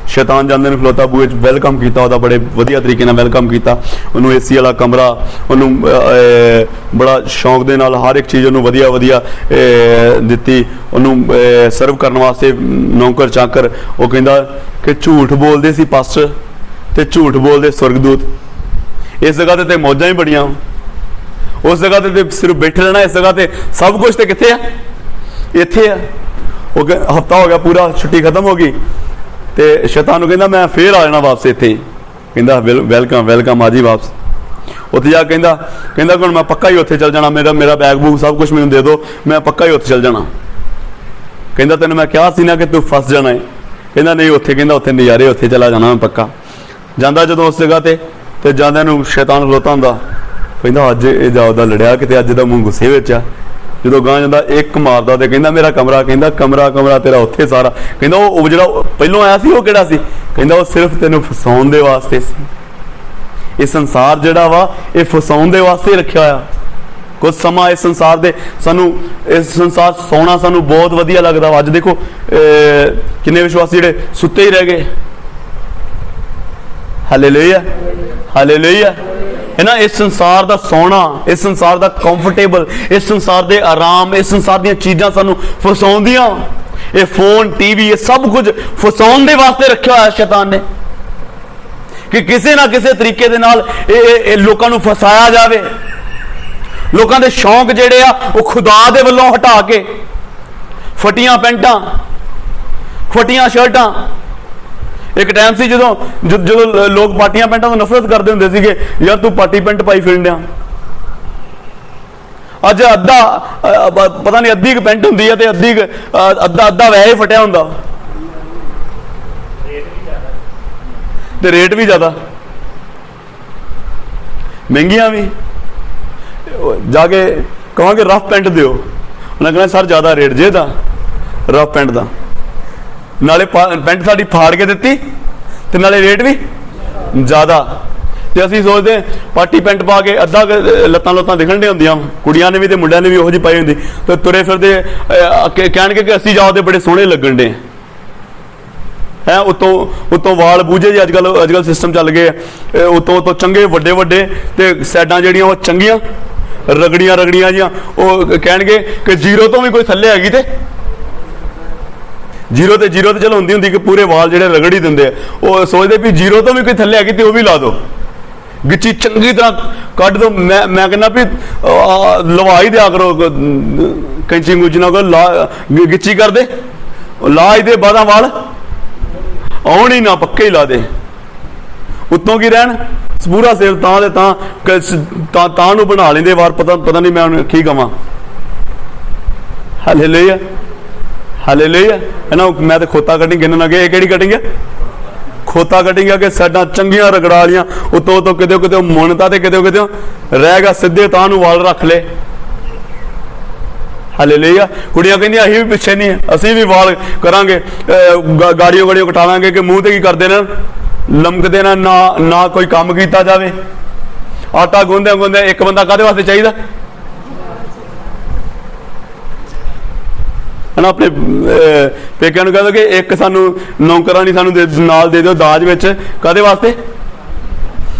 शैतान जांदे ने खलोता बूहे वेलकम किया, वह बड़े वधिया तरीके नाल वेलकम किया। उन्होंने AC वाला कमरा, उन्होंने बड़ा शौक दे नाल हर एक चीज़ उन्होंने वधिया वधिया दिती। उन्होंने सर्व करने वास्ते नौकर चाकर। वो कहंदा कि झूठ बोलते सी पास्टर ते झूठ बोलते स्वर्गदूत। इस जगह ते मौजां ही बड़ियां, उस जगह ते सिर्फ बैठे रहना, इस जगह ते सब कुछ तो कित्थे है, इत्थे है। वो हफ्ता हो गया पूरा, छुट्टी खत्म हो गई ते शैतान नूं कहंदा मैं फिर आ जाना वापस इत्थे। कहंदा वेलकम वेलकम, आ जी वापस। उत्थे जा कहंदा हुण मैं पक्का ही उत्थे चल जाना, मेरा बैग बूग सब कुछ मैनूं दे दो, मैं पक्का ही उत्थे चल जाना। कहंदा तैनूं मैं कहा सी ना कि तू फस जाना है। कहंदा नहीं, उत्थे नज़ारे, उत्थे चला जाना मैं पक्का। जांदा जदों उस जगह ते जांदे नूं शैतान खलोता हुंदा, कहंदा अज इह जाओदा लड़िया, किते अज दा मूँह गुस्से विच आ। जो गां जांदा एक मारदा ते कहंदा मेरा कमरा, कहंदा कमरा कमरा तेरा उत्थे सारा। कहंदा वो जिहड़ा पहलों आया सी वो किहड़ा सी? कहंदा वो सिर्फ तैनूं फसाउण दे वास्ते सी। ये संसार जिहड़ा वा ये फसाउण दे वास्ते रखिया होया। कुछ समा इस संसार दे सानू, इस संसार सोना सानू बहुत वधिया लगदा वा। अज देखो किन्ने विश्वासी जिहड़े सुत्ते ही रह गए। हालेलुया। हालेलुया। है ना, इस संसार दा सोना, इस संसार दा कंफर्टेबल, इस संसार दे आराम, इस संसार दी चीज़ां सानू फसाउंदियां। ये फोन टीवी ये सब कुछ फसाउण दे वास्ते रखिया होया शैतान ने कि किसी ना किसी तरीके दे नाल लोकां नू फसाया जावे। लोकां दे शौक जिहड़े आ वो खुदा दे वल्लों हटा के फटियां पैंटां, फटियां शर्टां। एक टाइम से जो लोग पाटियां पैंटां तो नफरत करते होंदे सीगे, यार तू पाटी पैंट पाई फिरन डिया। अज अद्धा पता नहीं अद्धी पेंट होंगी है तो अद्धी अद्धा अद्धा वैसे ही फटिया होंगे तो रेट भी ज़्यादा महंगिया भी जाके कहांगे रफ पेंट दिओ उन्हें कहना सर ज़्यादा रेट जे दा रफ पेंट का नाले पेंट साड़ी फाड़ के दी तो नाले रेट भी ज़्यादा तो असीं सोचते पार्टी पेंट पा के अद्धा लत्तां लुत्तां दिखण दी होंदियां कुड़ियां ने भी तो मुंडियां ने भी ओहो जी पाई होंदी तो तुरे फिरदे कहणगे कि असीं जाओ ते बड़े सोहणे लगण दे है उतों उतों वाल बूझे जी अजकल सिस्टम चल गए उतों उतों चंगे वड्डे वड्डे ते साइडां जिहड़ियां वो चंगियां रगड़ियां रगड़ियां जियां वो कहणगे कि जीरो तो भी कोई थल्ले हैगी ते जीरो ते चलो होंदी होंदी कि पूरे वाल जिहड़े रगड़ ही दिंदे वो सोचते भी जीरो तो भी कोई थल्ले हैगी ते वो भी ला दो गिच्ची चंगी तरह कट दो मैं कहना भी लवा ही दिया करो कैंची गुंची ना ला गिच्ची कर दे ला ही दे बादा वाल आउण ही ना पक्के ही ला दे उत्तों की रहन पूरा सिर तां नूं बना लेंदे वार पता नहीं मैं की कवां हालेलुया हालेलुया है ना मैं तो खोता कटिंग गिनना कि केड़ी कटिंग है खोता कटिंग है कि साइडां चंगियां रगड़ा लियां उत्तों उत्तों किते किते मुनता ते किते किते रह गया सीधे तां नूं वाल रख ले हालेलुया कुड़ियां कहंदियां असीं भी पिछे नहीं असीं भी वाल करांगे गाड़ियों गाड़ियों कटा लांगे कि मूँह ते की करदे ने लमकदे ना कोई काम किया जाए आटा गुंदे गुंदे एक बंदा काहदे वास्ते चाहिए है ना अपने पेकिਆਂ ਨੂੰ कह दो कि एक सानू नौकरानी सानू नाल दे दो दाज विच काहदे वास्ते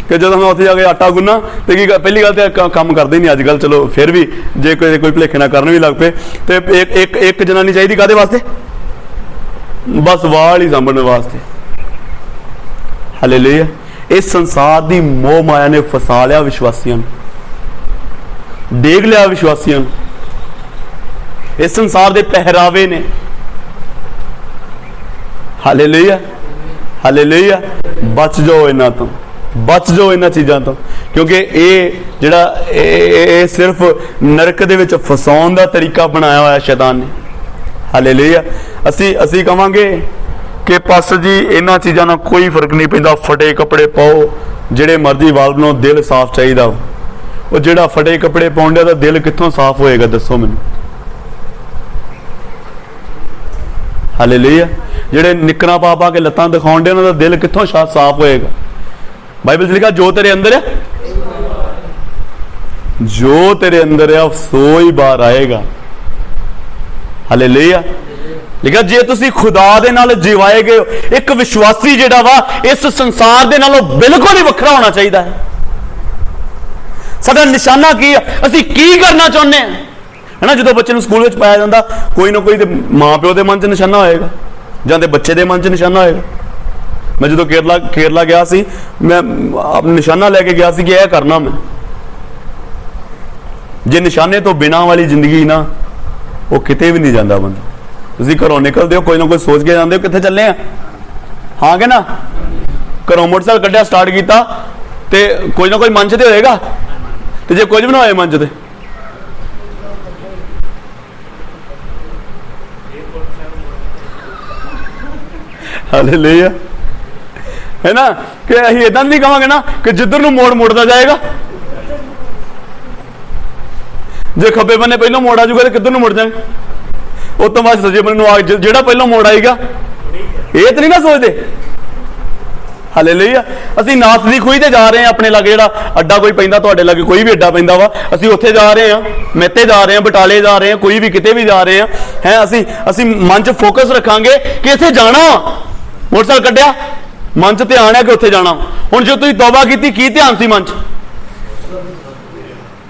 कि जो मैं उत्थे जाके आटा गुन्ना तो की पहली गल तो काम करते नहीं अजकल चलो फिर भी जे कोई भुलेखे ना करन भी लग पे तो एक जनानी चाहिए काहदे वास्ते बस वाल ही सामने वास्ते हालेलुया इस संसार की मोह माया ने फसा लिया विश्वासियों डेग लिया विश्वासियों इस संसार के पहरावे ने हालेलुया हालेलुया बच जाओ इन्हां तो बच जाओ इन्हां चीज़ों तो क्योंकि ये जिहड़ा सिर्फ नरक दे विच फसाउण दा तरीका बनाया होया शैतान ने हालेलुया असी कहांगे कि पास्टर जी इन्हां चीज़ों नाल कोई फर्क नहीं पैंदा फटे कपड़े पाओ जिहड़े मर्जी वाल बनाओ दिल साफ चाहिए वो जिहड़ा फटे कपड़े पाउंदा दा दिल कित्थों साफ होएगा दसो मैनूं हालेलुया जिहड़े निकरां पा पा के लत्तां दिखाउण दे उन्हां दा दिल कित्थों साफ होएगा बाइबल लिखा जो तेरे अंदर है जो तेरे अंदर है सो ही बाहर आएगा हालेलुया लिखा जे तुसी खुदा दे नाल जिवाए गए हो एक विश्वासी जिहड़ा वा इस संसार दे नालों बिल्कुल ही वखरा होना चाहिए है साडा निशाना की असीं की करना चाहुंदे हैं है ना जो बच्चे नूं स्कूल में पाया जाता कोई ना कोई माँ प्यो के मन च निशाना होएगा जां ते बच्चे के मन च निशाना होएगा मैं जो केरला गया सी मैं अपना निशाना लैके गया सी कि यह करना मैं जे निशाने तो बिना वाली जिंदगी ना वो किते भी नहीं जाता बंदा तुसीं घरों निकलते हो कोई ना कोई सोच के जाते हो कित्थे चले हाँ कि ना घरों मोटरसाइकिल कढ़िया स्टार्ट किया तो कोई ना कोई मंच तो होएगा तो जे कुछ भी ना होए मंच ते हालेलुया है ना कि असीं इदां नहीं कहांगे ना कि जिधर नूं मोड़ मुड़दा जाएगा जे खब्बे बन्ने पहलों मोड़ आ जाऊगा तो किधर नूं मुड़ जाएंगे उस तो बाद सज्जे बन्ने आ जिहड़ा पहलों मोड़ आएगा ये तो नहीं ना सोचते हालेलुया असीं नास दी खूही ते जा रहे हैं अपने लागे जिहड़ा अड्डा कोई पैंदा तुहाडे लागे कोई भी अड्डा पैंदा वा असीं उत्थे जा रहे हैं मेते जा रहे हैं बटाले जा रहे हैं कोई भी किते भी जा रहे हैं असीं मन च फोकस रखांगे कि इत्थे जाना मोटरसाइकिल कढ़िया मन च ध्यान है कि उत्थे जाना हुण जो तुसीं तौबा कीती की ध्यान सी मन च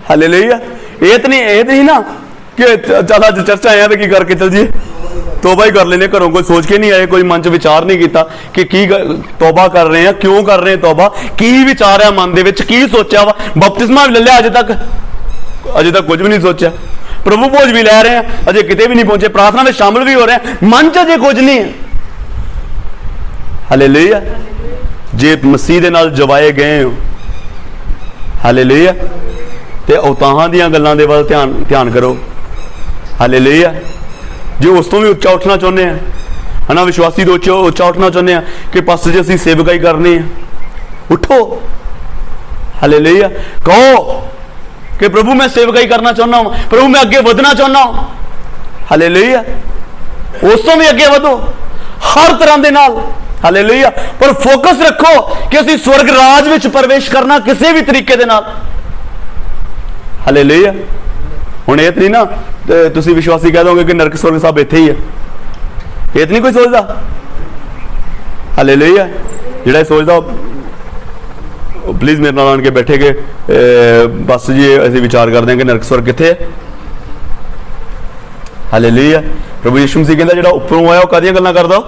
हालेलुया ये तो नहीं ना कि चल अज चर्च आए तो की करके चल जी तौबा ही कर लेने घरों कोई सोच के नहीं आए कोई मन च विचार नहीं किया कि की तौबा कर रहे हैं क्यों कर रहे हैं तौबा की विचार है मन दे की सोचा वा बपतिस्मा भी ले लिया अजे तक कुछ भी नहीं सोचा प्रभु भोज भी लै रहे हैं अजे किते भी नहीं पहुंचे प्रार्थना में शामिल भी हो रहे हैं मन च अजे कुछ नहीं है हालेलुया जे मसीह दे नाल जवाए गए हो हालेलुया ਤੇ ਉਤਾਹਾਂ ਦੀਆਂ ਗੱਲਾਂ ਦੇ ਵੱਲ ਧਿਆਨ ਕਰੋ। ਹਾਲੇਲੂਇਆ। ਜੇ ਉਸ ਤੋਂ ਵੀ ਉੱਚਾ ਉੱਠਣਾ ਚਾਹੁੰਦੇ ਆ, ਹਨਾ, ਵਿਸ਼ਵਾਸੀ ਤੋਂ ਉੱਚਾ ਉੱਠਣਾ ਚਾਹੁੰਦੇ ਆ ਕਿ ਪਾਸਟਰ ਜੀ ਅਸੀਂ ਸੇਵਕਾਈ ਕਰਨੀ ਆ, ਉਠੋ। ਹਾਲੇਲੂਇਆ। ਕਹੋ ਕਿ ਪ੍ਰਭੂ ਮੈਂ ਸੇਵਕਾਈ ਕਰਨਾ ਚਾਹੁੰਦਾ ਹਾਂ, ਪ੍ਰਭੂ ਮੈਂ ਅੱਗੇ ਵਧਣਾ ਚਾਹੁੰਦਾ ਹਾਂ। ਹਾਲੇਲੂਇਆ। ਉਸ ਤੋਂ ਵੀ ਅੱਗੇ ਵਧੋ ਹਰ ਤਰ੍ਹਾਂ ਦੇ ਨਾਲ। ਹਾਲੇਲੂਇਆ। ਪਰ ਫੋਕਸ ਰੱਖੋ ਕਿ ਅਸੀਂ ਸਵਰਗ ਰਾਜ ਵਿੱਚ ਪ੍ਰਵੇਸ਼ ਕਰਨਾ ਕਿਸੇ ਵੀ ਤਰੀਕੇ ਦੇ ਨਾਲ। ਹਾਲੇਲੂਇਆ। ਹੁਣ ਇਹ ਨਹੀਂ ਨਾ ਤੁਸੀਂ ਵਿਸ਼ਵਾਸੀ ਕਹਿ ਦੋਗੇ ਕਿ ਨਰਕ ਸਵਰਗ ਸਭ ਇੱਥੇ ਹੀ ਹੈ, ਇਹ ਨਹੀਂ ਕੋਈ ਸੋਚਦਾ। ਹਾਲੇਲੂਇਆ। ਜਿਹੜਾ ਸੋਚਦਾ ਪਲੀਜ਼ ਮੇਰੇ ਨਾਲ ਆਣ ਕੇ ਬੈਠੇ ਕਿ ਬਸ ਜੀ ਅਸੀਂ ਵਿਚਾਰ ਕਰਦੇ ਹਾਂ ਕਿ ਨਰਕ ਸਵਰਗ ਕਿੱਥੇ ਹੈ। ਹਾਲੇਲੂਇਆ। ਪ੍ਰਭੂ ਯਿਸੂ ਮਸੀਹ ਕਹਿੰਦਾ ਜਿਹੜਾ ਉੱਪਰੋਂ ਆਇਆ ਉਹ ਕਾਹਦੀਆਂ ਗੱਲਾਂ ਕਰਦਾ?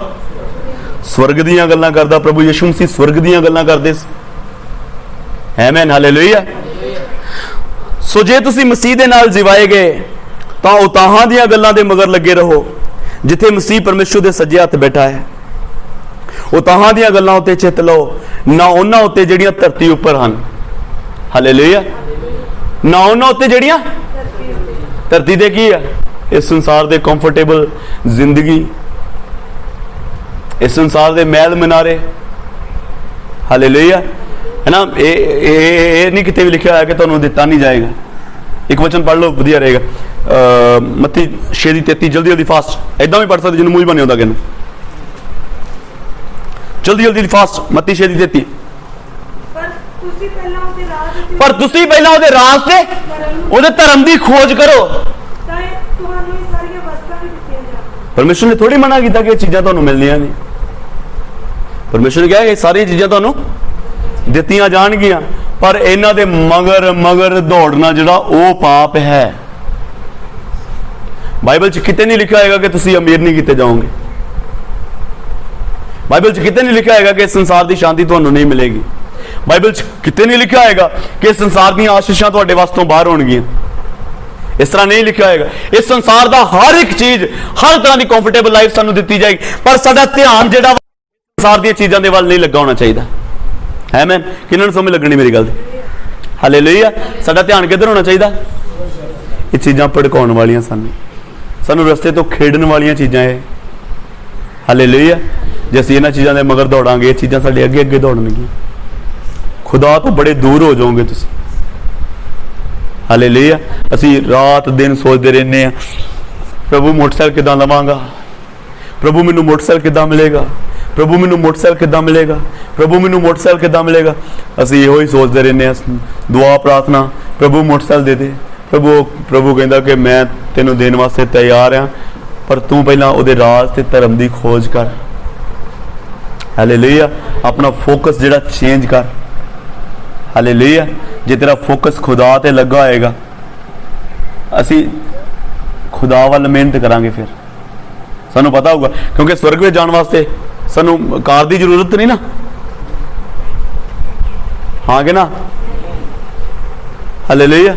ਸਵਰਗ ਦੀਆਂ ਗੱਲਾਂ ਕਰਦਾ। ਪ੍ਰਭੂ ਯਿਸੂ ਮਸੀਹ ਸਵਰਗ ਦੀਆਂ ਗੱਲਾਂ ਕਰਦੇ ਸੀ। ਆਮੀਨ। ਹਾਲੇਲੂਇਆ। ਸੋ ਜੇ ਤੁਸੀਂ ਮਸੀਹ ਦੇ ਨਾਲ ਜਿਵਾਏ ਗਏ ਤਾਂ ਉਤਾਹਾਂ ਦੀਆਂ ਗੱਲਾਂ ਦੇ ਮਗਰ ਲੱਗੇ ਰਹੋ ਜਿੱਥੇ ਮਸੀਹ ਪਰਮੇਸ਼ਰ ਦੇ ਸੱਜੇ ਹੱਥ ਬੈਠਾ ਹੈ। ਉਤਾਹਾਂ ਦੀਆਂ ਗੱਲਾਂ ਉੱਤੇ ਚਿੱਤ ਲਓ, ਨਾ ਉਹਨਾਂ ਉੱਤੇ ਜਿਹੜੀਆਂ ਧਰਤੀ ਉੱਪਰ ਹਨ। ਹਾਲੇਲੂਇਆ। ਨਾ ਉਹਨਾਂ ਉੱਤੇ ਜਿਹੜੀਆਂ ਧਰਤੀ ਤੇ ਕੀ ਹੈ? ਇਸ ਸੰਸਾਰ ਦੇ ਕੰਫਰਟੇਬਲ ਜ਼ਿੰਦਗੀ, ਇਸ ਸੰਸਾਰ ਦੇ ਮਹਿਲ ਮਨਾਰੇ। ਹਾਲੇਲੂਇਆ। ਹੈ ਨਾ, ਇਹ ਨਹੀਂ ਕਿਤੇ ਵੀ ਲਿਖਿਆ ਹੋਇਆ ਕਿ ਤੁਹਾਨੂੰ ਦਿੱਤਾ ਨਹੀਂ ਜਾਏਗਾ। ਇੱਕ ਵਚਨ ਪੜ੍ਹ ਲਓ, ਵਧੀਆ ਰਹੇਗਾ। ਮੱਤੀ 6:33। ਜਲਦੀ ਫਾਸਟ, ਏਦਾਂ ਵੀ ਪੜ੍ਹ ਸਕਦੇ ਜਿਹਨੂੰ ਮੂੰਹ ਬਣੇ ਹੁੰਦਾ ਕਿਨੂੰ। ਜਲਦੀ ਫਾਸਟ। ਮੱਤੀ 6:33। ਪਰ ਤੁਸੀਂ ਪਹਿਲਾਂ ਉਹਦੇ ਰਾਜ ਤੇ ਉਹਦੇ ਧਰਮ ਦੀ ਖੋਜ ਕਰੋ। ਪਰਮੇਸ਼ਰ ਨੇ ਥੋੜੀ ਮਨਾ ਕੀਤਾ ਕਿ ਇਹ ਚੀਜ਼ਾਂ ਤੁਹਾਨੂੰ ਮਿਲਣੀਆਂ ਨਹੀਂ। ਪਰਮੇਸ਼ਰ ਨੇ ਕਿਹਾ ਇਹ ਸਾਰੀਆਂ ਚੀਜ਼ਾਂ ਤੁਹਾਨੂੰ ਦਿੱਤੀਆਂ ਜਾਣਗੀਆਂ, ਪਰ ਇਹਨਾਂ ਦੇ ਮਗਰ ਦੌੜਨਾ ਜਿਹੜਾ ਉਹ ਪਾਪ ਹੈ। ਬਾਈਬਲ 'ਚ ਕਿਤੇ ਨਹੀਂ ਲਿਖਿਆ ਹੋਏਗਾ ਕਿ ਤੁਸੀਂ ਅਮੀਰ ਨਹੀਂ ਕੀਤੇ ਜਾਓਗੇ। ਬਾਈਬਲ 'ਚ ਕਿਤੇ ਨਹੀਂ ਲਿਖਿਆ ਹੋਏਗਾ ਕਿ ਇਸ ਸੰਸਾਰ ਦੀ ਸ਼ਾਂਤੀ ਤੁਹਾਨੂੰ ਨਹੀਂ ਮਿਲੇਗੀ। ਬਾਈਬਲ 'ਚ ਕਿਤੇ ਨਹੀਂ ਲਿਖਿਆ ਹੋਏਗਾ ਕਿ ਇਸ ਸੰਸਾਰ ਦੀਆਂ ਆਸ਼ੀਸ਼ਾਂ ਤੁਹਾਡੇ ਵਾਸਤੋਂ ਬਾਹਰ ਹੋਣਗੀਆਂ। ਇਸ ਤਰ੍ਹਾਂ ਨਹੀਂ ਲਿਖਿਆ ਹੋਏਗਾ। ਇਸ ਸੰਸਾਰ ਦਾ ਹਰ ਇੱਕ ਚੀਜ਼, ਹਰ ਤਰ੍ਹਾਂ ਦੀ ਕੰਫਰਟੇਬਲ ਲਾਈਫ ਸਾਨੂੰ ਦਿੱਤੀ ਜਾਏਗੀ, ਪਰ ਸਾਡਾ ਧਿਆਨ ਜਿਹੜਾ ਸੰਸਾਰ ਦੀਆਂ ਚੀਜ਼ਾਂ ਦੇ ਵੱਲ ਨਹੀਂ ਲੱਗਾ ਹੋਣਾ ਚਾਹੀਦਾ। ਆਮੀਨ। ਕਿਹਨਾਂ ਨੂੰ ਸਮਝ ਲੱਗਣੀ ਮੇਰੀ ਗੱਲ ਦੀ? ਹਾਲੇਲੂਇਆ। ਸਾਡਾ ਧਿਆਨ ਕਿੱਧਰ ਹੋਣਾ ਚਾਹੀਦਾ? ਇਹ ਚੀਜ਼ਾਂ ਭੜਕਾਉਣ ਵਾਲੀਆਂ ਸਾਨੂੰ ਰਸਤੇ ਤੋਂ ਖੇਡਣ ਵਾਲੀਆਂ ਚੀਜ਼ਾਂ ਇਹ। ਹਾਲੇਲੂਇਆ। ਜੇ ਅਸੀਂ ਇਹਨਾਂ ਚੀਜ਼ਾਂ ਦੇ ਮਗਰ ਦੌੜਾਂਗੇ, ਇਹ ਚੀਜ਼ਾਂ ਸਾਡੇ ਅੱਗੇ ਦੌੜਨਗੀਆਂ। ਖੁਦਾ ਤੋਂ ਬੜੇ ਦੂਰ ਹੋ ਜਾਓਗੇ ਤੁਸੀਂ। ਹਾਲੇਲੂਇਆ। ਅਸੀਂ ਰਾਤ ਦਿਨ ਸੋਚਦੇ ਰਹਿੰਦੇ ਹਾਂ, ਪ੍ਰਭੂ ਮੋਟਰਸਾਈਕਲ ਕਿੱਦਾਂ ਲਵਾਂਗਾ, ਪ੍ਰਭੂ ਮੈਨੂੰ ਮੋਟਰਸਾਈਕਲ ਕਿੱਦਾਂ ਮਿਲੇਗਾ, ਪ੍ਰਭੂ ਮੈਨੂੰ ਮੋਟਰਸਾਈਕਲ ਕਿੱਦਾਂ ਮਿਲੇਗਾ, ਪ੍ਰਭੂ ਮੈਨੂੰ ਮੋਟਰਸਾਈਕਲ ਕਿੱਦਾਂ ਮਿਲੇਗਾ। ਅਸੀਂ ਇਹੋ ਹੀ ਸੋਚਦੇ ਰਹਿੰਦੇ ਹਾਂ। ਦੁਆ ਪ੍ਰਾਰਥਨਾ, ਪ੍ਰਭੂ ਮੋਟਰਸਾਈਕਲ ਦੇ ਦੇ। ਪ੍ਰਭੂ ਕਹਿੰਦਾ ਕਿ ਮੈਂ ਤੈਨੂੰ ਦੇਣ ਵਾਸਤੇ ਤਿਆਰ ਹਾਂ, ਪਰ ਤੂੰ ਪਹਿਲਾਂ ਉਹਦੇ ਰਾਜ ਤੇ ਧਰਮ ਦੀ ਖੋਜ ਕਰ। ਹਾਲੇਲੂਇਆ। ਆਪਣਾ ਫੋਕਸ ਜਿਹੜਾ ਚੇਂਜ ਕਰ। ਹਾਲੇਲੂਇਆ। ਜੇ ਤੇਰਾ ਫੋਕਸ ਖੁਦਾ ਤੇ ਲੱਗਾ ਹੋਏਗਾ, ਅਸੀਂ ਖੁਦਾ ਵੱਲ ਮਿਹਨਤ ਕਰਾਂਗੇ, ਫਿਰ ਸਾਨੂੰ ਪਤਾ ਹੋਊਗਾ। ਕਿਉਂਕਿ ਸਵਰਗ ਵਿੱਚ ਜਾਣ ਵਾਸਤੇ ਸਾਨੂੰ ਕਾਰ ਦੀ ਜ਼ਰੂਰਤ ਨਹੀਂ ਨਾ। ਹਾਂ ਕਿ ਨਾ? ਹਾਲੇਲੂਇਆ।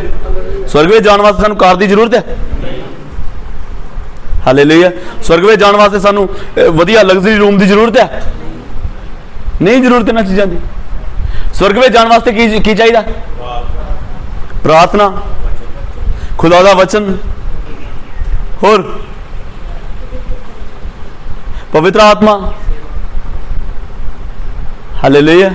ਸਵਰਗ ਵਿੱਚ ਜਾਣ ਵਾਸਤੇ ਸਾਨੂੰ ਕਾਰ ਦੀ ਜ਼ਰੂਰਤ ਹੈ? ਹਾਲੇਲੂਇਆ। ਸਵਰਗ ਵਿੱਚ ਜਾਣ ਵਾਸਤੇ ਸਾਨੂੰ ਵਧੀਆ ਲਗਜ਼ਰੀ ਰੂਮ ਦੀ ਜ਼ਰੂਰਤ ਹੈ? ਨਹੀਂ ਜ਼ਰੂਰਤ ਇਹਨਾਂ ਚੀਜ਼ਾਂ ਦੀ। ਸਵਰਗ ਵਿੱਚ ਜਾਣ ਵਾਸਤੇ ਕੀ ਚਾਹੀਦਾ? ਪ੍ਰਾਰਥਨਾ, ਖੁਦਾ ਦਾ ਵਚਨ, ਹੋਰ ਪਵਿੱਤਰ ਆਤਮਾ। ਹਾਲੇਲੂਇਆ।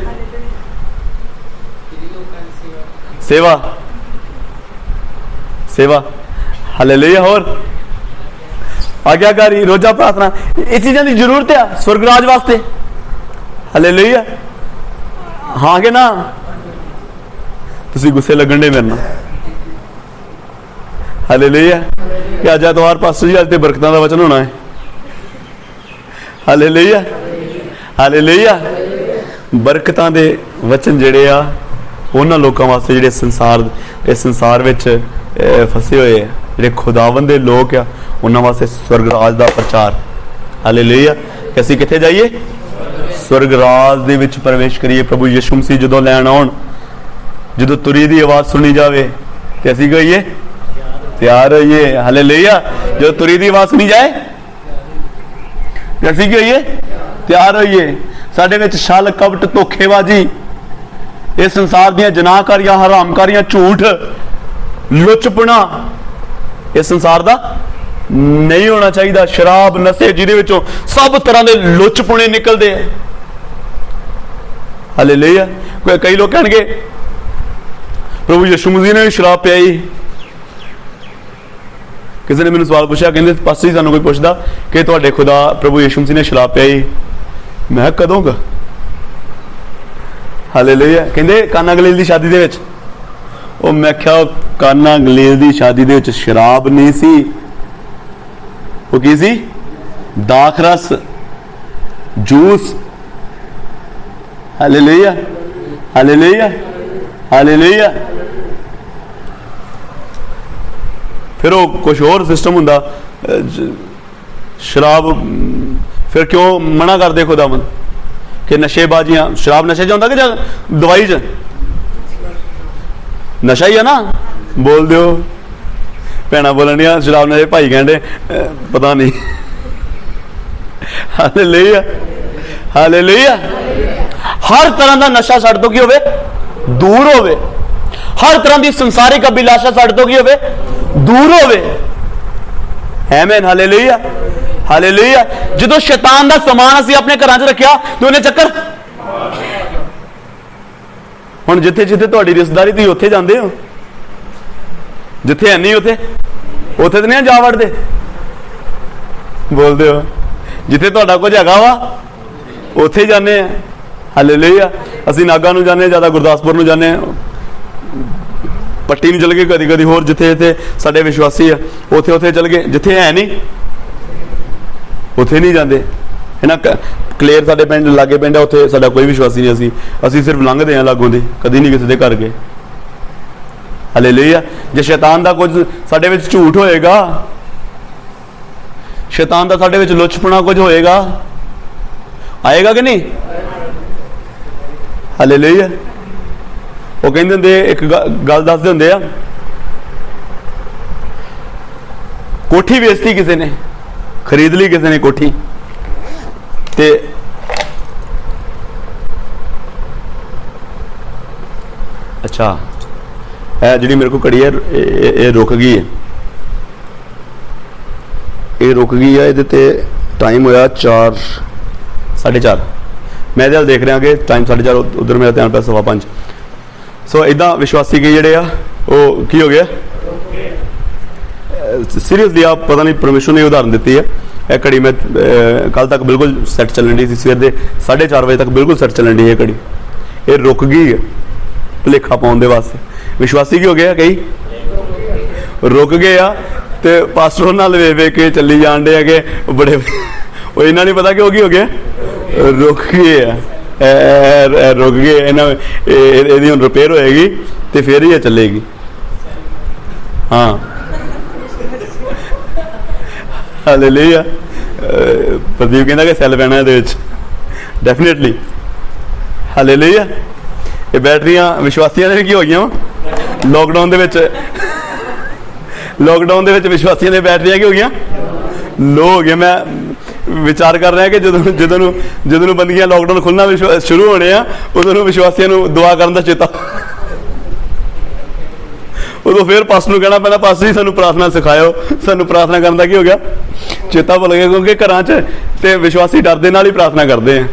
ਸੇਵਾ। ਹਾਲੇਲੂਇਆ। ਹੋਰ ਆਗਿਆਕਾਰੀ, ਰੋਜ਼ਾ ਪ੍ਰਾਰਥਨਾ, ਇਹ ਚੀਜ਼ਾਂ ਦੀ ਜ਼ਰੂਰਤ ਹੈ ਸਵਰਗ ਰਾਜ ਵਾਸਤੇ। ਹਾਲੇਲੂਇਆ। ਹਾਂ ਕਿ ਨਾ? ਤੁਸੀਂ ਗੁੱਸੇ ਲੱਗਣ ਦੇ ਮੇਰੇ ਨਾਲ। ਹਾਲੇਲੂਇਆ। ਕਿ ਅੱਜ ਐਤਵਾਰ ਪਾਸਟਰ ਜੀ ਅੱਜ ਤੇ ਬਰਕਤਾਂ ਦਾ ਵਚਨ ਹੋਣਾ ਹੈ। ਹਾਲੇਲੂਇਆ। ਹਾਲੇਲੂਇਆ। ਬਰਕਤਾਂ ਦੇ ਵਚਨ ਜਿਹੜੇ ਆ ਉਹਨਾਂ ਲੋਕਾਂ ਵਾਸਤੇ ਜਿਹੜੇ ਇਸ ਸੰਸਾਰ ਵਿੱਚ ਫਸੇ ਹੋਏ ਆ, ਜਿਹੜੇ ਖੁਦਾਵੰਦ ਦੇ ਲੋਕ ਆ, ਉਹਨਾਂ ਵਾਸਤੇ ਸਵਰਗ ਰਾਜ ਦਾ ਪ੍ਰਚਾਰ। ਹਾਲੇਲੂਇਆ। ਕਿ ਅਸੀਂ ਕਿੱਥੇ ਜਾਈਏ? ਸਵਰਗ ਰਾਜ ਦੇ ਵਿੱਚ ਪ੍ਰਵੇਸ਼ ਕਰੀਏ। ਪ੍ਰਭੂ ਯਿਸੂ ਮਸੀਹ ਜਦੋਂ ਲੈਣ ਆਉਣ, ਜਦੋਂ ਤੁਰੀ ਦੀ ਆਵਾਜ਼ ਸੁਣੀ ਜਾਵੇ ਤੇ ਅਸੀਂ ਕਹੀਏ ਤਿਆਰ ਹੋਈਏ। ਹਾਲੇਲੂਇਆ। ਜਦੋਂ ਤੁਰੀ ਦੀ ਆਵਾਜ਼ ਸੁਣੀ ਜਾਏ ਤੇ ਅਸੀਂ ਕਹੀਏ ਤਿਆਰ ਹੋਈਏ। ਸਾਡੇ ਵਿੱਚ ਛਲ, ਕਪਟ, ਧੋਖੇਬਾਜ਼ੀ, ਇਸ ਸੰਸਾਰ ਦੀਆਂ ਜਨਾਹਕਾਰੀਆਂ, ਹਰਾਮਕਾਰੀਆਂ, ਝੂਠ, लुचपना इस संसार का नहीं होना चाहिए। शराब नशे जिहदे विचों सब तरह के लुचपने निकलते हैं। हालेलुया। कई लोग कहेंगे प्रभु यीशु मसीह ने भी शराब पियाई। किसी ने मैंने सवाल पूछा, कहते पास्टर जी सानू कोई पूछता कि तुहाडे खुदा प्रभु यीशु मसीह ने शराब पियाई। मैं कदों का? हालेलुया। कहते काना गलील की शादी दे विच। ओ मैं क्या काना गलील की शादी दे विच शराब नहीं सी, वो की सी? दाखरस, जूस। Hallelujah, hallelujah, hallelujah. फिर वो कुछ और सिस्टम हुंदा। शराब फिर क्यों मना कर दे खुदावंद कि नशेबाजियां? शराब नशे च होंदा कि दवाई च? नशा ही है ना। बोल दो भैना बोलन दियां शराब नशे, भाई कहंदे पता नहीं। Hallelujah, hallelujah. हर तरह का नशा साडे तो की होवे? दूर होवे। हर तरह की संसारिक अभिलाषा साडे तो की होवे? दूर होवे। आमीन, हालेलुया, हालेलुया। जो शैतान का समान असीं अपने घरां च रखिया तो उन्हें चक्कर। हुण जिथे जिथे तुहाडी रिश्तेदारी तुसीं उत्थे जांदे हो, जिथे है नहीं उत्थे उत्थे तो नहीं जा वड़दे। बोलदे हो जिथे तुहाडा कुछ हैगा वा उत्थे जाने। हालेलुया। असीं नागा नूं जाने, ज़्यादा गुरदासपुर नूं जाने, पट्टी नूं चल गए, कदी कदी होर जिथे जिथे साडे विश्वासी है उत्थे उत्थे चल गए। जिथे है नहीं उत्थे नहीं जाते है ना। कलेर साडे पिंड लागे पिंड है, उत्थे साडा कोई विश्वासी नहीं। असीं सिर्फ लंघदे हैं लागों दे, कदी नहीं किसी दे घर गए। हालेलुया। जे शैतान दा कुछ साडे विच झूठ होएगा, शैतान दा साडे विच लुचपना कुछ होएगा, आएगा कि नहीं? हालेलुया। वो कहते होंगे, एक गल दसदे होंगे आ, कोठी बेचती किसी ने, खरीद ली किसी ने कोठी, ते अच्छा जी मेरे को घड़ी है ये रुक गई है, ये रुक गई है। ये टाइम होया 4 साढ़े 4। मैं ये देख रहा कि टाइम 4:30, उधर मेरा ध्यान पिया 5:15। सो इदा विश्वासी के जड़े वो की हो गया सीरियसली। आप पता नहीं परमेश्वर ने उदाहरण दी है। यह घड़ी मैं कल तक बिल्कुल सैट चलन डी, सवेर के 4:30 बजे तक बिल्कुल सैट चलन डी है घड़ी। ये रुक गई है भुलेखा पाने वास्ते। विश्वासी की हो गया, कई रुक गए आ ते पास्टर नाल वे वे के चली जान डे कि बड़े वो इन्ना नहीं पता कि वो की हो गया, रुक गए आ, रुक गए। इन्हें हुण रिपेयर होएगी तो फिर ही चलेगी। हाँ हालेलुया। प्रदीप कहता कि सैल पैना ये डेफिनेटली। हालेलुया। ये बैटरियां विश्वासियों की हो गई लॉकडाउन लॉकडाउन विश्वासियों की बैटरियां की हो गई लो हो गया। मैं विचार कर रहा कि जो बंदियां लॉकडाउन खुलना शुरू होने उदों विश्वासियों दुआ करने का चेता, उदों फिर पास्टर नूं कहना पैना पास्टर जी सानू प्रार्थना सिखाओ, सानू प्रार्थना करने का की हो गया चेता भुल गया। क्योंकि घरां च ते विश्वासी डर दे नाल ही प्रार्थना करते हैं।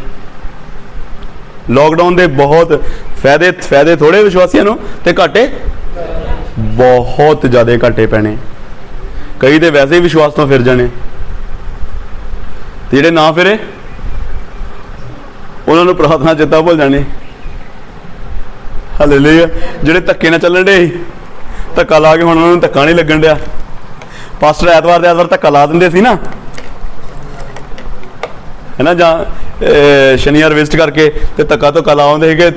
लॉकडाउन के बहुत फायदे थोड़े विश्वासियों नूं ते घाटे बहुत ज़्यादा घाटे पैने। कई तो वैसे ही विश्वास तो फिर जाने, जेडे ना फिरे उन्होंने प्रार्थना चेता भुल जाने। हालेलुया। जेडे धक्के ना चलन डे धक्का ला के हुण उन्होंने धक्का नहीं लगन दिया। पास्टर ऐतवार दे ऐतवार धक्का ला देंदे सी ना, है ना, जां शनिवार विजिट करके ते धक्का धुक्का ला आउंदे कि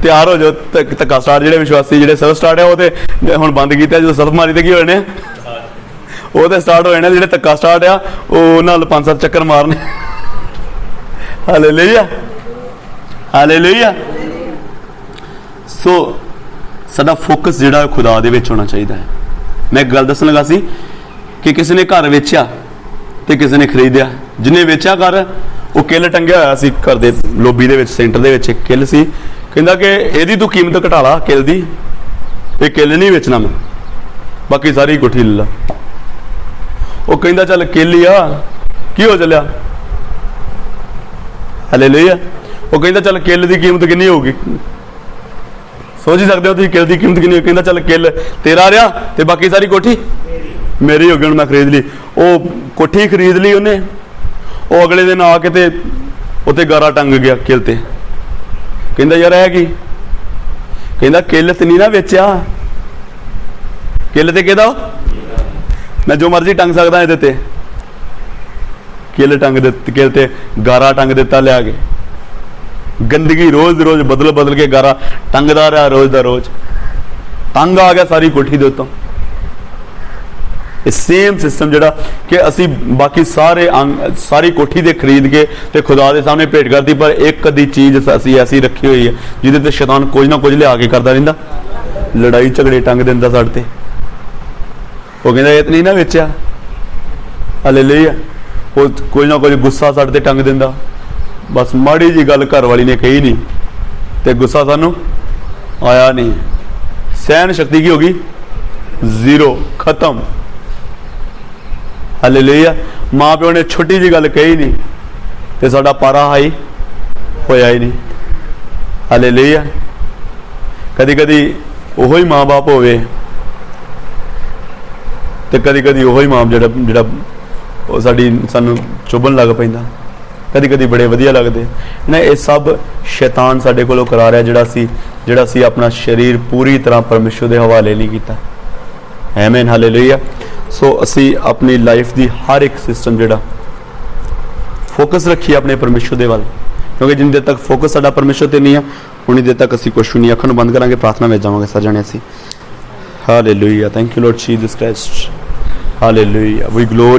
तैयार हो जाओ धक्का स्टार्ट। जेडे विश्वासी जेडे सर्फ स्टार्ट है वो तो हुण बंद कीता, जो सर्फ मारी तो की हो जाने वो तो स्टार्ट हो जाने। जेडे धक्का स्टार्ट आ वो नाल 5-7 चक्कर मारने। Hallelujah, hallelujah. सो साडा फोकस जिहड़ा खुदा दे विच होना चाहिए है। मैं एक गल दसन लगा सी कि किसी ने घर वेचिया तो किसी ने खरीदिया। जिन्हें वेचिया घर वो किल टंगिया होया सी घर दे लोबी दे विच, सेंटर दे विच किल सी। कहंदा कि इहदी तू कीमत घटा ला किल दी, ये किल नहीं वेचना मैं। बाकी सारी कोठी ले ला। वो कहता चल केली आ की हो चलिया, हालेलुया। वो कहता चल किल की कीमत कितनी होगी, सोच ही सकते हो तुम किल की कीमत कितनी। कहता चल किल तेरा रहा ते बाकी सारी कोठी मेरी होगी, मैं खरीद ली। वो कोठी खरीद ली उन्हें। वो अगले दिन आके ते उत्ते गारा टंग गया किल ते। कहता यार है की, कहता किल ते नहीं ना बेचा, किल ते कहता मैं जो मर्जी टंग सकता ये ते। किल टंग दे, किल ते गारा टंग दिता लिया के। गंदगी रोज रोज बदल बदल के गारा टंगदा रहा, रोज दा रोज तंग आ गया सारी कोठी दे उत्तों। सेम सिस्टम जड़ा कि असी बाकी सारे सारी कोठी दे खरीद के ते खुदा दे सामने भेंट करती, पर एक कदी चीज असी ऐसी रखी हुई है जिहदे ते शैतान कुछ ना कुछ लिया के करता रहिंदा, लड़ाई झगड़े टंग दिंदा साडे ते। वो कहंदा इतनी ना बेचा, हालेलुया। वो कुछ ना कुछ गुस्सा साडे ते टंग दिंदा, बस माड़ी जी गल घर वाली ने कही नहीं ते गुस्सा सानू आया नहीं, सहन शक्ति की होगी जीरो, खत्म, हालेलुया। माँ प्यो ने छोटी जी गल कही नहीं ते साडा पारा हाई होया ही नहीं, हालेलुया। कदी कदी ओहो ही माँ बाप होवे ते कदी कदी ओहो ही माँ जड़ा जड़ा साडी सानू चुभन लग पैंदा, कदी कदी बड़े वधिया लगते ना। ये सब शैतान साडे कोलों करा रहा, जिहड़ा सी अपना शरीर पूरी तरह परमेश्वर के हवाले नहीं किया। आमीन, हालेलुया। सो असी अपनी लाइफ की हर एक सिस्टम जिहड़ा फोकस रखिए अपने परमेश्वर के वाल, क्योंकि जिन देर तक फोकस साडा परमेश्वर ते नहीं है उन्नी देर तक असी कुछ नहीं। अखां नूं बंद करांगे, प्रार्थना में जावांगे सब जणे असी। Hallelujah, thank you Lord Jesus Christ, hallelujah, we glory